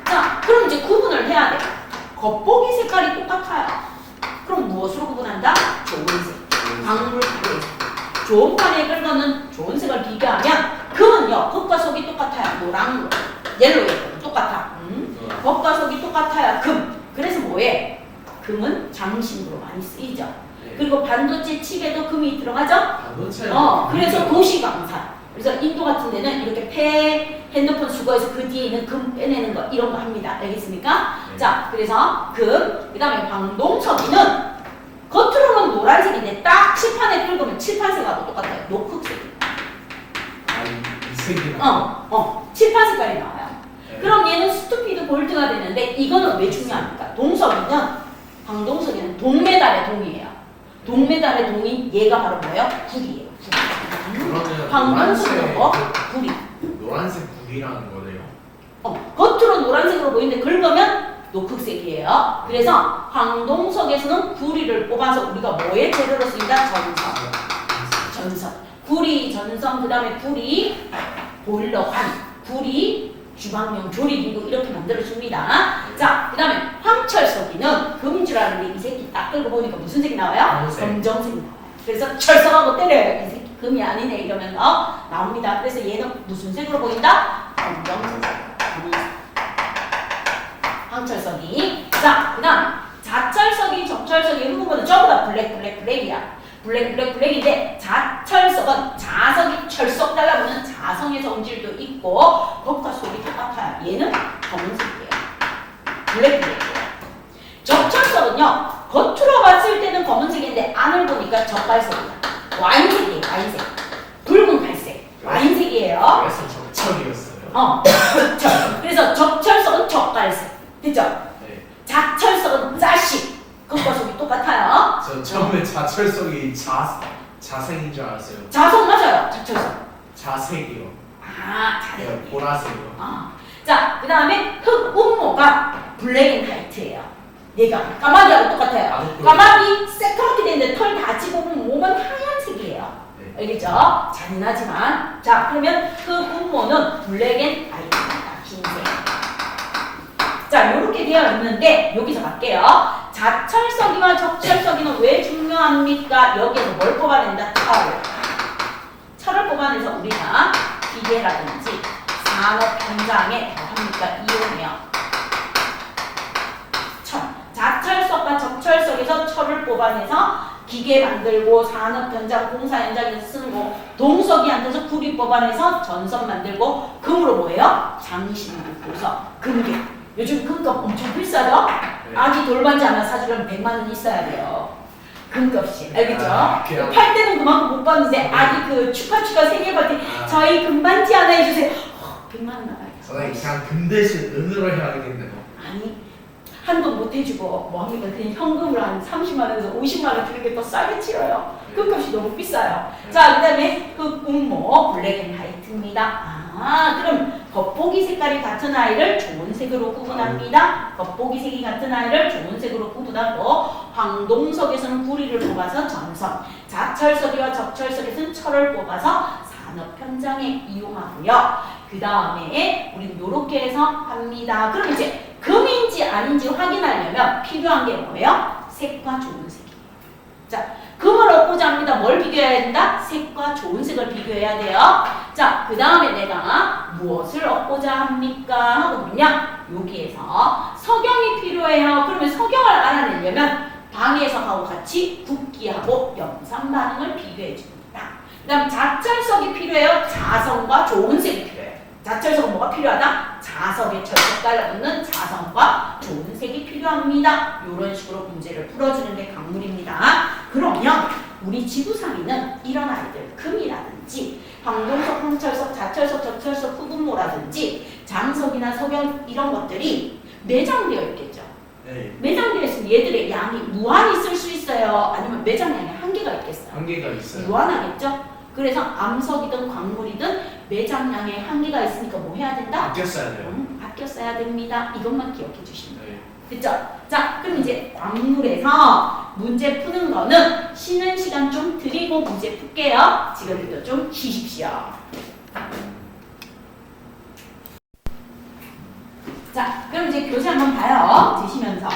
자, 그럼 이제 구분을 해야 돼. 겉보기 색깔이 똑같아요. 그럼 무엇으로 구분한다? 좋은 색. 광물색으로. 좋은 판에 긁어는 좋은 색을 비교하면 금은요, 겉과 속이 똑같아요. 노랑, 옐로우 똑같아. 겉과 속이 똑같아야 금. 그래서 뭐해? 금은 장신구로 많이 쓰이죠. 네. 그리고 반도체 칩에도 금이 들어가죠? 반도체. 그래서 도시광산. 그래서 인도 같은 데는 이렇게 핸드폰 수거해서 그 뒤에 있는 금 빼내는 거 이런 거 합니다. 알겠습니까? 네. 자, 그래서 금, 그 다음에 황동석이는 겉으로는 노란색인데 딱 칠판에 긁으면 칠판색하고 똑같아요. 녹흑색. 이 색이. 칠판 색깔이 나와요. 네. 그럼 얘는 스투피드 골드가 되는데 이거는 왜 중요합니까? 동석이는 황동석이는 동메달의 동이에요. 동메달의 동인 얘가 바로 뭐예요? 구리예요. 그러면 황동석은 구리. 노란색 구리라는 거네요. 겉으로 노란색으로 보이는데 긁으면 녹흑색이에요. 그래서 황동석에서는 구리를 뽑아서 우리가 뭐의 재료로 쓰인다? 전선. 구리, 전선, 그 다음에 구리, 보일러관, 구리, 주방용 조리기구 이렇게 만들어줍니다. 자, 그 다음에 황철석이는 금인 줄 알았는데 이 새끼 딱 끌고 보니까 무슨 색이 나와요? 검은색. 검정색이 나와요. 그래서 철석하고 때려요. 이 새끼 금이 아니네 이러면 나옵니다. 그래서 얘는 무슨 색으로 보인다? 검정색. 황철석이. 자, 그 다음 자철석이, 적철석이 흑우는 전부 다 블랙이야. 블랙인데 자철석은 자석이 철석 달라붙는 자성의 성질도 있고 겉과 속이 똑같아요. 얘는 검은색이에요. 블랙이에요. 적철석은요, 겉으로 봤을 때는 검은색인데 안을 보니까 적갈색이야. 와인색이에요. 와인색. 붉은 갈색. 와인색이에요. 그래서 적철이었어요. 적철. 그래서 적철석은 적갈색. 됐죠? 네. 자철석은 짜식. 겉과 속이 똑같아요. 저 처음에 자철석이 자색인 줄 알았어요. 자석 맞아요. 자철석. 자색이요. 자색. 네, 보라색이요. 자, 그 다음에 흑운모가 블랙앤화이트예요. 얘가 까마귀하고 똑같아요. 까마귀 새까맣게 되는데 털 다 집어보면 몸은 하얀색이에요. 네. 알겠죠? 잔인하지만. 자, 그러면 흑운모는 블랙앤화이트입니다. 흰색. 자, 요렇게 되어 있는데 여기서 갈게요. 자철석이와 적철석이는 왜 중요합니까? 여기에서 뭘 뽑아낸다? 철을 뽑아내서 우리가 기계라든지 산업 현장에 합니까? 이용해요. 철. 자철석과 적철석에서 철을 뽑아내서 기계 만들고 산업 현장, 공사 현장에서 쓰는 거. 동석이한테서 구리 뽑아내서 전선 만들고 금으로 뭐예요? 장신구 보석, 금괴. 요즘 금값 엄청 비싸죠? 네. 아기 돌반지 하나 사주려면 100만 원 있어야 돼요. 금값이. 알겠죠? 그냥- 팔 때는 그만큼 못 받는데 아기 그 축하 생일 파티 저희 금반지 하나 해주세요. 100만 원 나가요. 선생님 그냥 금 대신 은으로 해야겠네요. 아니 한돈 못 해주고 뭐 합니까? 그냥 현금으로 한 30만 원에서 50만 원 주는 게 더 싸게 치러요. 금값이 너무 비싸요. 네. 자, 그 다음에 흑운모 블랙앤화이트입니다. 그럼 겉보기 색깔이 같은 아이를 좋은 색으로 구분합니다. 겉보기 색이 같은 아이를 좋은 색으로 구분하고 황동석에서는 구리를 뽑아서 전선, 자철석이와 적철석에서는 철을 뽑아서 산업 현장에 이용하고요. 그 다음에 우리는 이렇게 해서 합니다. 그럼 이제 금인지 아닌지 확인하려면 필요한 게 뭐예요? 색과 좋은 색이에요. 자, 금을 얻고자 합니다. 뭘 비교해야 된다? 색과 좋은 색을 비교해야 돼요. 자, 그 다음에 내가 무엇을 얻고자 합니까? 하거든요. 여기에서 석영이 필요해요. 그러면 석영을 알아내려면 방해석하고 같이 굵기하고 염산 반응을 비교해 줍니다. 그 다음 자철석이 필요해요. 자성과 좋은 색이 필요해요. 자철석은 뭐가 필요하다? 자석에 철석 달라붙는 자석과 좋은 색이 필요합니다. 이런 식으로 문제를 풀어주는 게 강물입니다. 그러면 우리 지구상에는 이런 아이들 금이라든지 황동석, 황철석, 자철석, 저철석, 흑음모라든지 장석이나 석영 이런 것들이 내장되어 있겠죠. 네. 매장되어 있으면 얘들의 양이 무한히 쓸 수 있어요? 아니면 매장량에 한계가 있겠어요? 한계가 있어요. 무한하겠죠? 그래서 암석이든 광물이든 매장량에 한계가 있으니까 뭐 해야 된다? 아껴 써야 돼요. 아껴 써야 됩니다. 이것만 기억해 주시면 돼요. 네. 됐죠? 자, 그럼 이제 광물에서 문제 푸는 거는 쉬는 시간 좀 드리고 문제 풀게요. 지금부터 좀 쉬십시오. 자, 그럼 이제 교재 한번 봐요. 드시면서.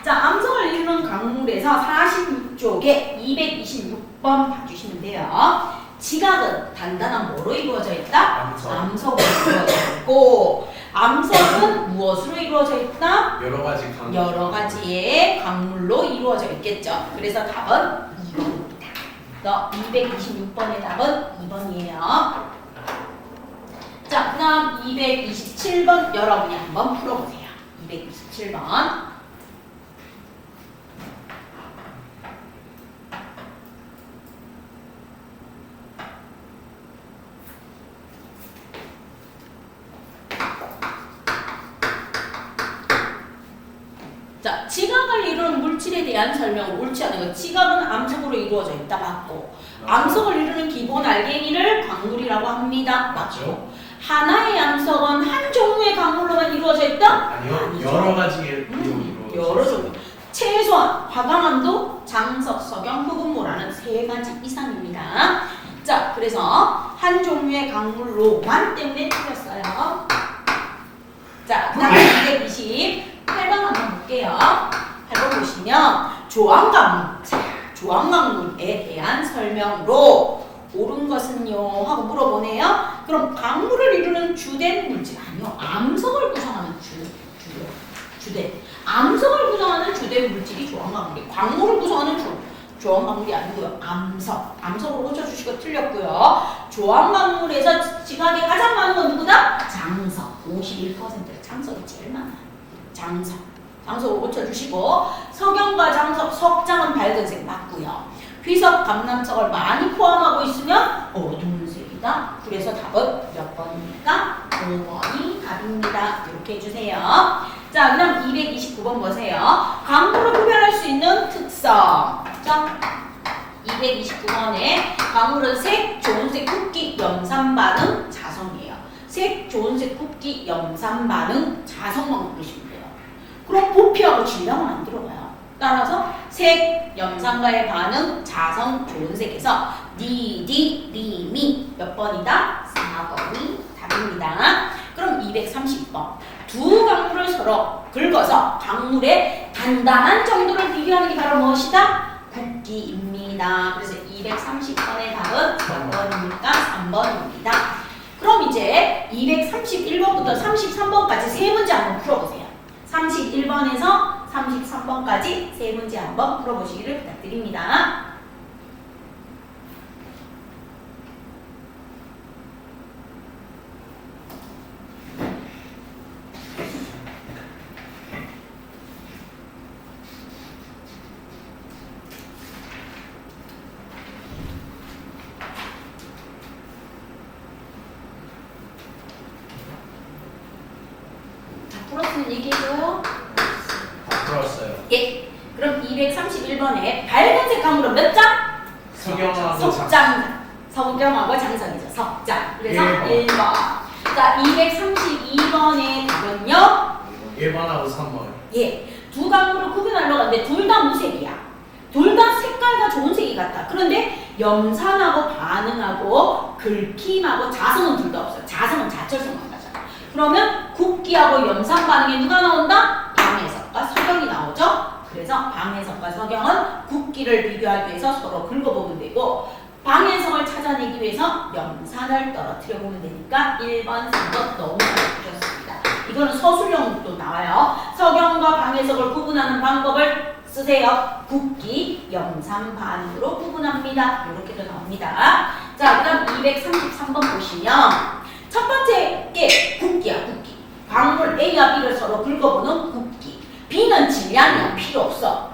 자, 암석을 이루는 광물에서 46쪽에 226번 봐주시면 돼요. 지각은 단단한 뭐로 이루어져 있다? 암석. 암석으로 이루어져 있고, 암석은 무엇으로 이루어져 있다? 여러 가지 강. 여러 가지의 광물로 이루어져 있겠죠. 그래서 답은 2번입니다. 너 226번의 답은 2번이에요. 자, 그 다음 227번 여러분이 한번 풀어보세요. 227번. 자, 지각을 이루는 물질에 대한 설명을 옳지 않은 것. 지각은 암석으로 이루어져 있다. 맞고. 암석을 이루는 기본 알갱이를 광물이라고 합니다. 맞죠? 하나의 암석은 한 종류의 광물로만 이루어져 있다? 아니요. 아니죠. 여러 가지의 이루어져 여러 있어요. 종류. 최소한 화강암도 장석, 석영, 흑음모라는 3가지 이상입니다. 자, 그래서 한 종류의 광물로만 때문에 틀렸어요. 자, 그 다음에 228번 한번 볼게요. 8번 보시면 조항광물. 자, 조항광물에 대한 설명으로 옳은 것은요? 하고 물어보네요. 그럼 광물을 이루는 주된 물질 아니요. 암석을 구성하는 주된. 암석을 구성하는 주된 물질이 조항광물이. 광물을 구성하는 조항광물이 아니고요. 암석으로 고쳐주시고 틀렸고요. 조항광물에서 지각이 가장 많은 건 누구다? 장석. 51%. 장석이 제일 많아요. 장석으로 고쳐주시고, 석영과 장석, 석장은 밝은색 맞고요. 휘석, 감남석을 많이 포함하고 있으면 어두운 색이다. 그래서 답은 몇 번입니까? 5번이 답입니다. 이렇게 해주세요. 자, 그 다음 229번 보세요. 광물을 구별할 수 있는 특성. 자, 229번에 광물은 색, 좋은색, 굵기, 염산 반응, 자성이에요. 색, 좋은색, 굵기, 염산 반응, 자성만 보시면 돼요. 그럼 부피하고 질량은 안 들어가요. 따라서 색, 염산과의 반응, 자성, 좋은색에서 니, 미 몇 번이다? 4번이 답입니다. 그럼 230번. 두 광물을 서로 긁어서 광물의 단단한 정도를 비교하는 게 바로 무엇이다? 굵기입니다. 그래서 230번의 답은 몇 번입니까? 3번입니다. 그럼 이제 231번부터 33번까지 세 문제 한번 풀어보세요. 31번에서 33번까지 세 문제 한번 풀어보시기를 부탁드립니다. 풀었으면 얘기해줘요. 다 풀었어요. 예. 그럼 231번에 밝은색 광물은 몇 장? 석영하고 석경하고 장석이죠. 석장. 그래서 1번. 1번. 자, 232번의 답은요? 1번하고 3번. 예. 두 광물을 구분하려고 하는데 둘 다 무색이야. 둘 다 색깔과 좋은 색이 같다. 그런데 염산하고 반응하고 긁힘하고 자성은 둘 다 없어요. 자성은 자철성만 가잖아. 그러면 굵기하고 염산 반응에 누가 나온다? 방해석과 석영이 나오죠. 그래서 방해석과 석영은 굵기를 비교하기 위해서 서로 긁어보면 되고, 방해석을 찾아내기 위해서 염산을 떨어뜨려 보면 되니까 1번, 3번 너무 잘 보셨습니다. 이거는 서술형도 나와요. 석영과 방해석을 구분하는 방법을 쓰세요. 굵기, 염산 반응으로 구분합니다. 이렇게도 나옵니다. 자, 그 다음 233번 보시면 첫 번째 게 굵기야, 굵기. 광물 A와 B를 서로 긁어보는 굽기. B는 질량이야. 필요 없어.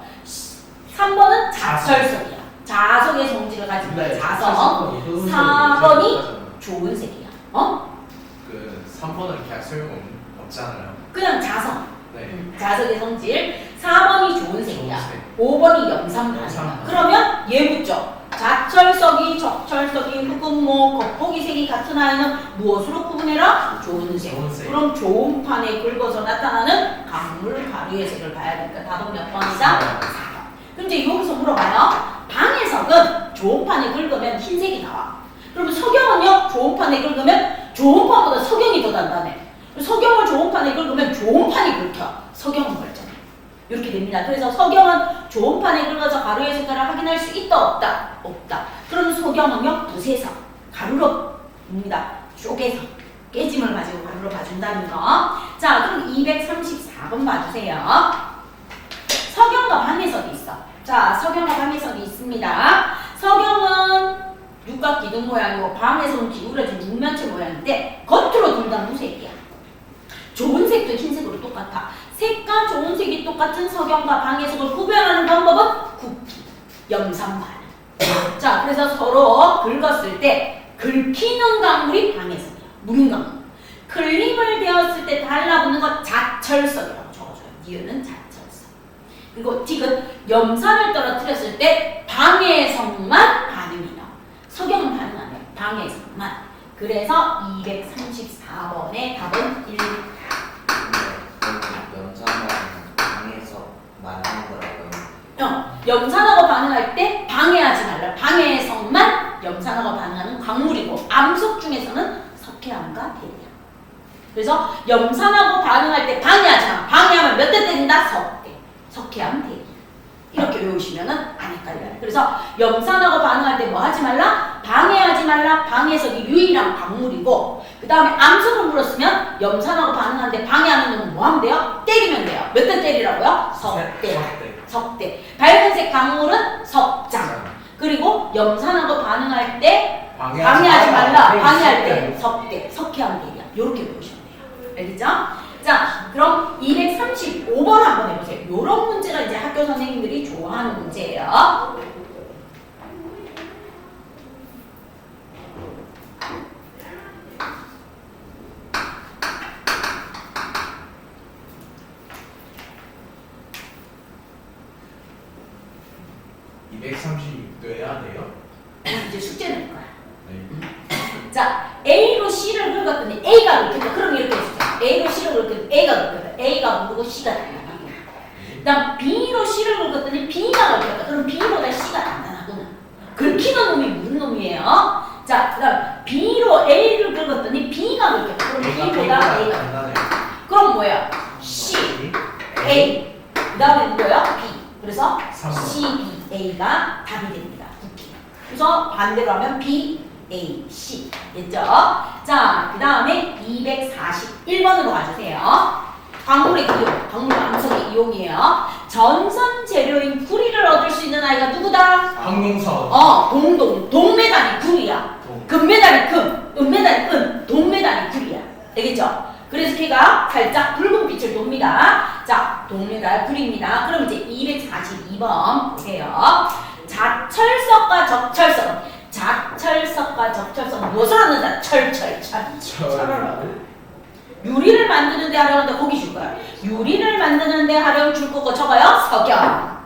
3번은 자철석이야. 자석의 성질을 가진 거야. 자석. 4번이 좋은 색이야. 어? 그 3번은 계약 소용 없잖아요. 그냥 자석. 네. 자석의 성질. 4번이 좋은 색이야. 좋은 색. 5번이 염산반이야. 염산반. 그러면 얘 묻죠. 자철석이, 적철석이, 흑은모, 겉보기색이 같은 아이는 무엇으로 구분해라? 좋은 색. 좋은 색. 그럼 좋은 판에 긁어서 나타나는 강물 가루의 색을 봐야 되니까 답은 몇 번이다? 4번. 그럼 이제 여기서 물어봐요. 방해석은 좋은 판에 긁으면 흰색이 나와. 그러면 석영은요? 좋은 판에 긁으면 좋은 판보다 석영이 더 단단해. 석영을 좋은 판에 긁으면 좋은 판이 긁혀. 석영은 멀쩡해. 이렇게 됩니다. 그래서 석영은 좋은 판에 긁어서 가루의 색깔을 확인할 수 있다 없다? 없다. 그럼 석영은요 부세서 가루로 봅니다. 쪼개서 깨짐을 가지고 가루로 봐준다는 거. 자 그럼 234번 봐주세요. 석영과 방해석이 있어. 자 석영과 방해석이 있습니다. 석영은 육각 기둥 모양이고 방해석은 기울어진 육면체 모양인데 겉으로 둘 다 무색이야. 좋은 색도 흰색으로 똑같아. 색과 좋은 색이 똑같은 석영과 방해석을 구별하는 방법은 굽기, 염산반. 자, 그래서 서로 긁었을 때 긁히는 강물이 방해석이야. 묽은 강물. 클림을 대었을 때 달라붙는 것 자철석이라고 적어줘요. 니은은 자철석. 그리고 디귿 염산을 떨어뜨렸을 때 방해석만 반응이 나와. 석영은 반응 안 해. 방해석만. 그래서 234번의 답은 1. 연산만 방에서 말하는 거라고요. 염산하고 반응할 때 방해하지 말라. 방해성만 염산하고 반응하는 광물이고 암석 중에서는 석회암과 대리암. 그래서 염산하고 반응할 때 방해하지 마. 방해하면 몇 대 때린다? 석대. 석회암, 대리암. 이렇게 외우시면은 안 헷갈려요. 그래서 염산하고 반응할 때 뭐 하지 말라? 방해하지 말라. 방해석이 유일한 광물이고 그 다음에 암석을 물었으면 염산하고 반응하는데 방해하는 놈은 뭐 하면 돼요? 때리면 돼요. 몇 대 때리라고요? 석대. 석대. 밝은색 광물은 석장. 그리고 염산하고 반응할 때 방해하지 말라. 방해할 때 석대. 석회암 대리야. 이렇게 배우시면 돼요. 알겠죠? 자, 그럼 235번 한번 해보세요. 이런 문제가 이제 학교 선생님들이 좋아하는 문제예요. 해야 돼요? 이제 숙제 낼 거야. 네. 자, A로 C를 긁었더니 A가 긁혔다. 그럼 이렇게 해주자. A로 C를 긁었더니 A가 긁혔다. A가 모르고 C가 단단하고. 그 다음 B로 C를 긁었더니 B가 긁혔다. 그럼 B보다 C가 단단하구나. 긁히는 놈이 무슨 놈이에요? 자, 그 다음 B로 A를 긁었더니 B가 긁혔다. 그럼 B보다 A가 단단해. 그럼 뭐야? C, A. 그 다음에 뭐야? B. 그래서 C, B, A가 답이 됩니다. 그래서 반대로 하면 B, A, C. 됐죠? 자, 그 다음에 241번으로 가주세요. 광물의 기용, 광물 암석의 이용이에요. 전선 재료인 구리를 얻을 수 있는 아이가 누구다? 항공선. 동메달이 구리야. 금메달이 금, 은메달이 은, 동메달이 구리야. 되겠죠? 그래서 걔가 살짝 붉은 빛을 돕니다. 자, 동메달 구리입니다. 그럼 이제 242번 보세요. 자철석과 적철석은 자철석과 적철석은 무엇을 하는다? 철철. 유리를 만드는데 활용한다. 거기 줄 거야. 유리를 만드는데 활용 줄 거고 적어요. 석영.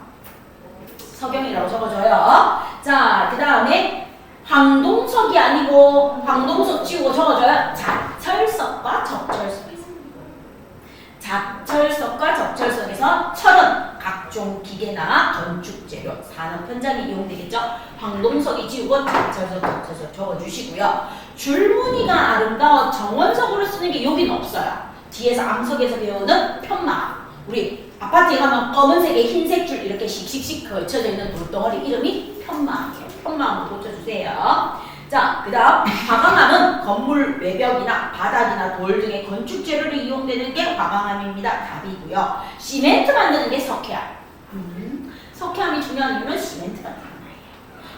석영이라고 적어줘요. 자, 그 다음에 황동석이 아니고 황동석 지우고 적어줘요. 자철석과 적철석이 있습니다. 자철석과 적철석에서 철은 각종 기계나 건축 재료, 산업 현장에 이용되겠죠. 황동석이 지우고 자철석, 적철석 적어주시고요. 줄무늬가 아름다워 정원석으로 쓰는 게 여긴 없어요. 뒤에서 암석에서 배우는 편마. 우리 아파트에 가면 검은색에 흰색 줄 이렇게 씩씩씩 걸쳐져 있는 돌덩어리 이름이 편마예요. 편마로 고쳐주세요. 자, 그 다음 화강암은 건물 외벽이나 바닥이나 돌 등의 건축 재료로 이용되는 게 화강암입니다. 답이고요. 시멘트 만드는 게 석회암. 석회암이 중요한 이유는 시멘트가 들어가요.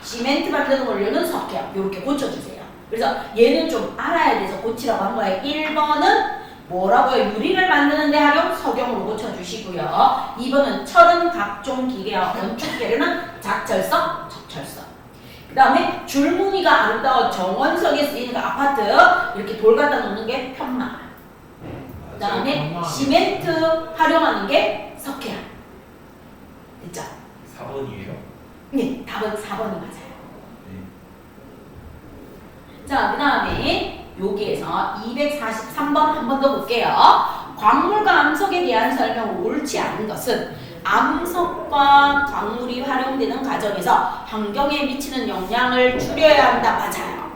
시멘트 만드는 원료는 석회암. 이렇게 고쳐주세요. 그래서 얘는 좀 알아야 돼서 고치라고 한 거예요. 1번은 뭐라고요? 유리를 만드는 데 활용 석영으로 고쳐주시고요. 2번은 철은 각종 기계와 건축 재료는 작철석, 적철석. 그 다음에 줄무늬가 아름다워 정원석에 쓰이는 그 아파트 이렇게 돌 갖다 놓는 게 편마. 그 다음에 시멘트 활용하는 게 석회암. 됐죠? 4번이에요? 네, 답은 4번이 맞아요. 자, 그 다음에 여기에서 243번 한 번 더 볼게요. 광물과 암석에 대한 설명을 옳지 않은 것은 암석과 광물이 활용되는 과정에서 환경에 미치는 영향을 줄여야 한다. 맞아요.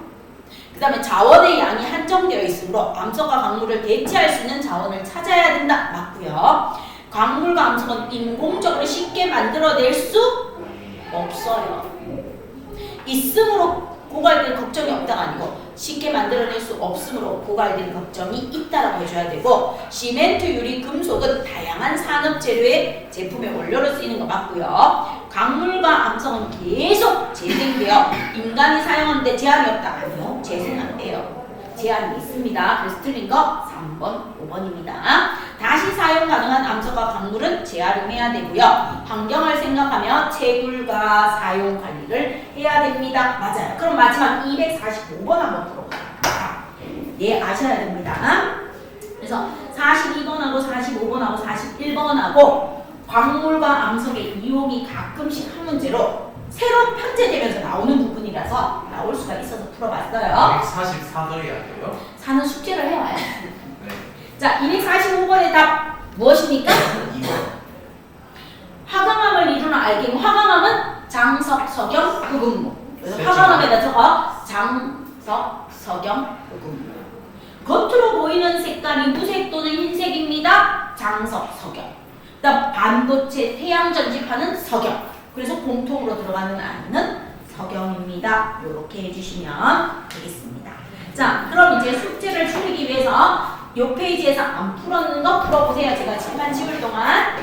그 다음에 자원의 양이 한정되어 있으므로 암석과 광물을 대체할 수 있는 자원을 찾아야 된다. 맞고요. 광물과 암석은 인공적으로 쉽게 만들어낼 수 없어요. 있음으로 고갈될 걱정이 없다가 아니고 쉽게 만들어낼 수 없으므로 고갈될 걱정이 있다라고 해줘야 되고, 시멘트, 유리, 금속은 다양한 산업 재료의 제품의 원료로 쓰이는 거 맞고요. 광물과 암석은 계속 재생되어 인간이 사용하는데 제한이 없다. 아니요, 재생 안 돼요. 제한이 있습니다. 그래서 틀린 거 3번, 5번입니다. 다시 사용 가능한 암석과 광물은 재활용해야 되고요. 환경을 생각하며 채굴과 사용 관리를 해야 됩니다. 맞아요. 그럼 마지막 245번 한번 풀어볼게요. 예, 아셔야 됩니다. 그래서 42번하고 45번하고 41번하고 광물과 암석의 이용이 가끔씩 한 문제로 새로 편제되면서 나오는 부분이라서 나올 수가 있어서 풀어봤어요. 144도해야 돼요? 사는 숙제를 해와요. 네. 자, 245번의 답 무엇입니까? 2번. 화강암을 이루는 알갱이. 화강암은 장석, 석영, 흑음무. 그래서 네, 화강암에다 적어 장석, 석영, 흑음무. 겉으로 보이는 색깔이 무색 또는 흰색입니다. 장석, 석영. 그다음 반도체 태양 전지파는 석영. 그래서 공통으로 들어가는 아이는 석영입니다. 이렇게 해주시면 되겠습니다. 자, 그럼 이제 숙제를 줄이기 위해서 이 페이지에서 안 풀었는 거 풀어보세요. 제가 칠판 찍을 동안.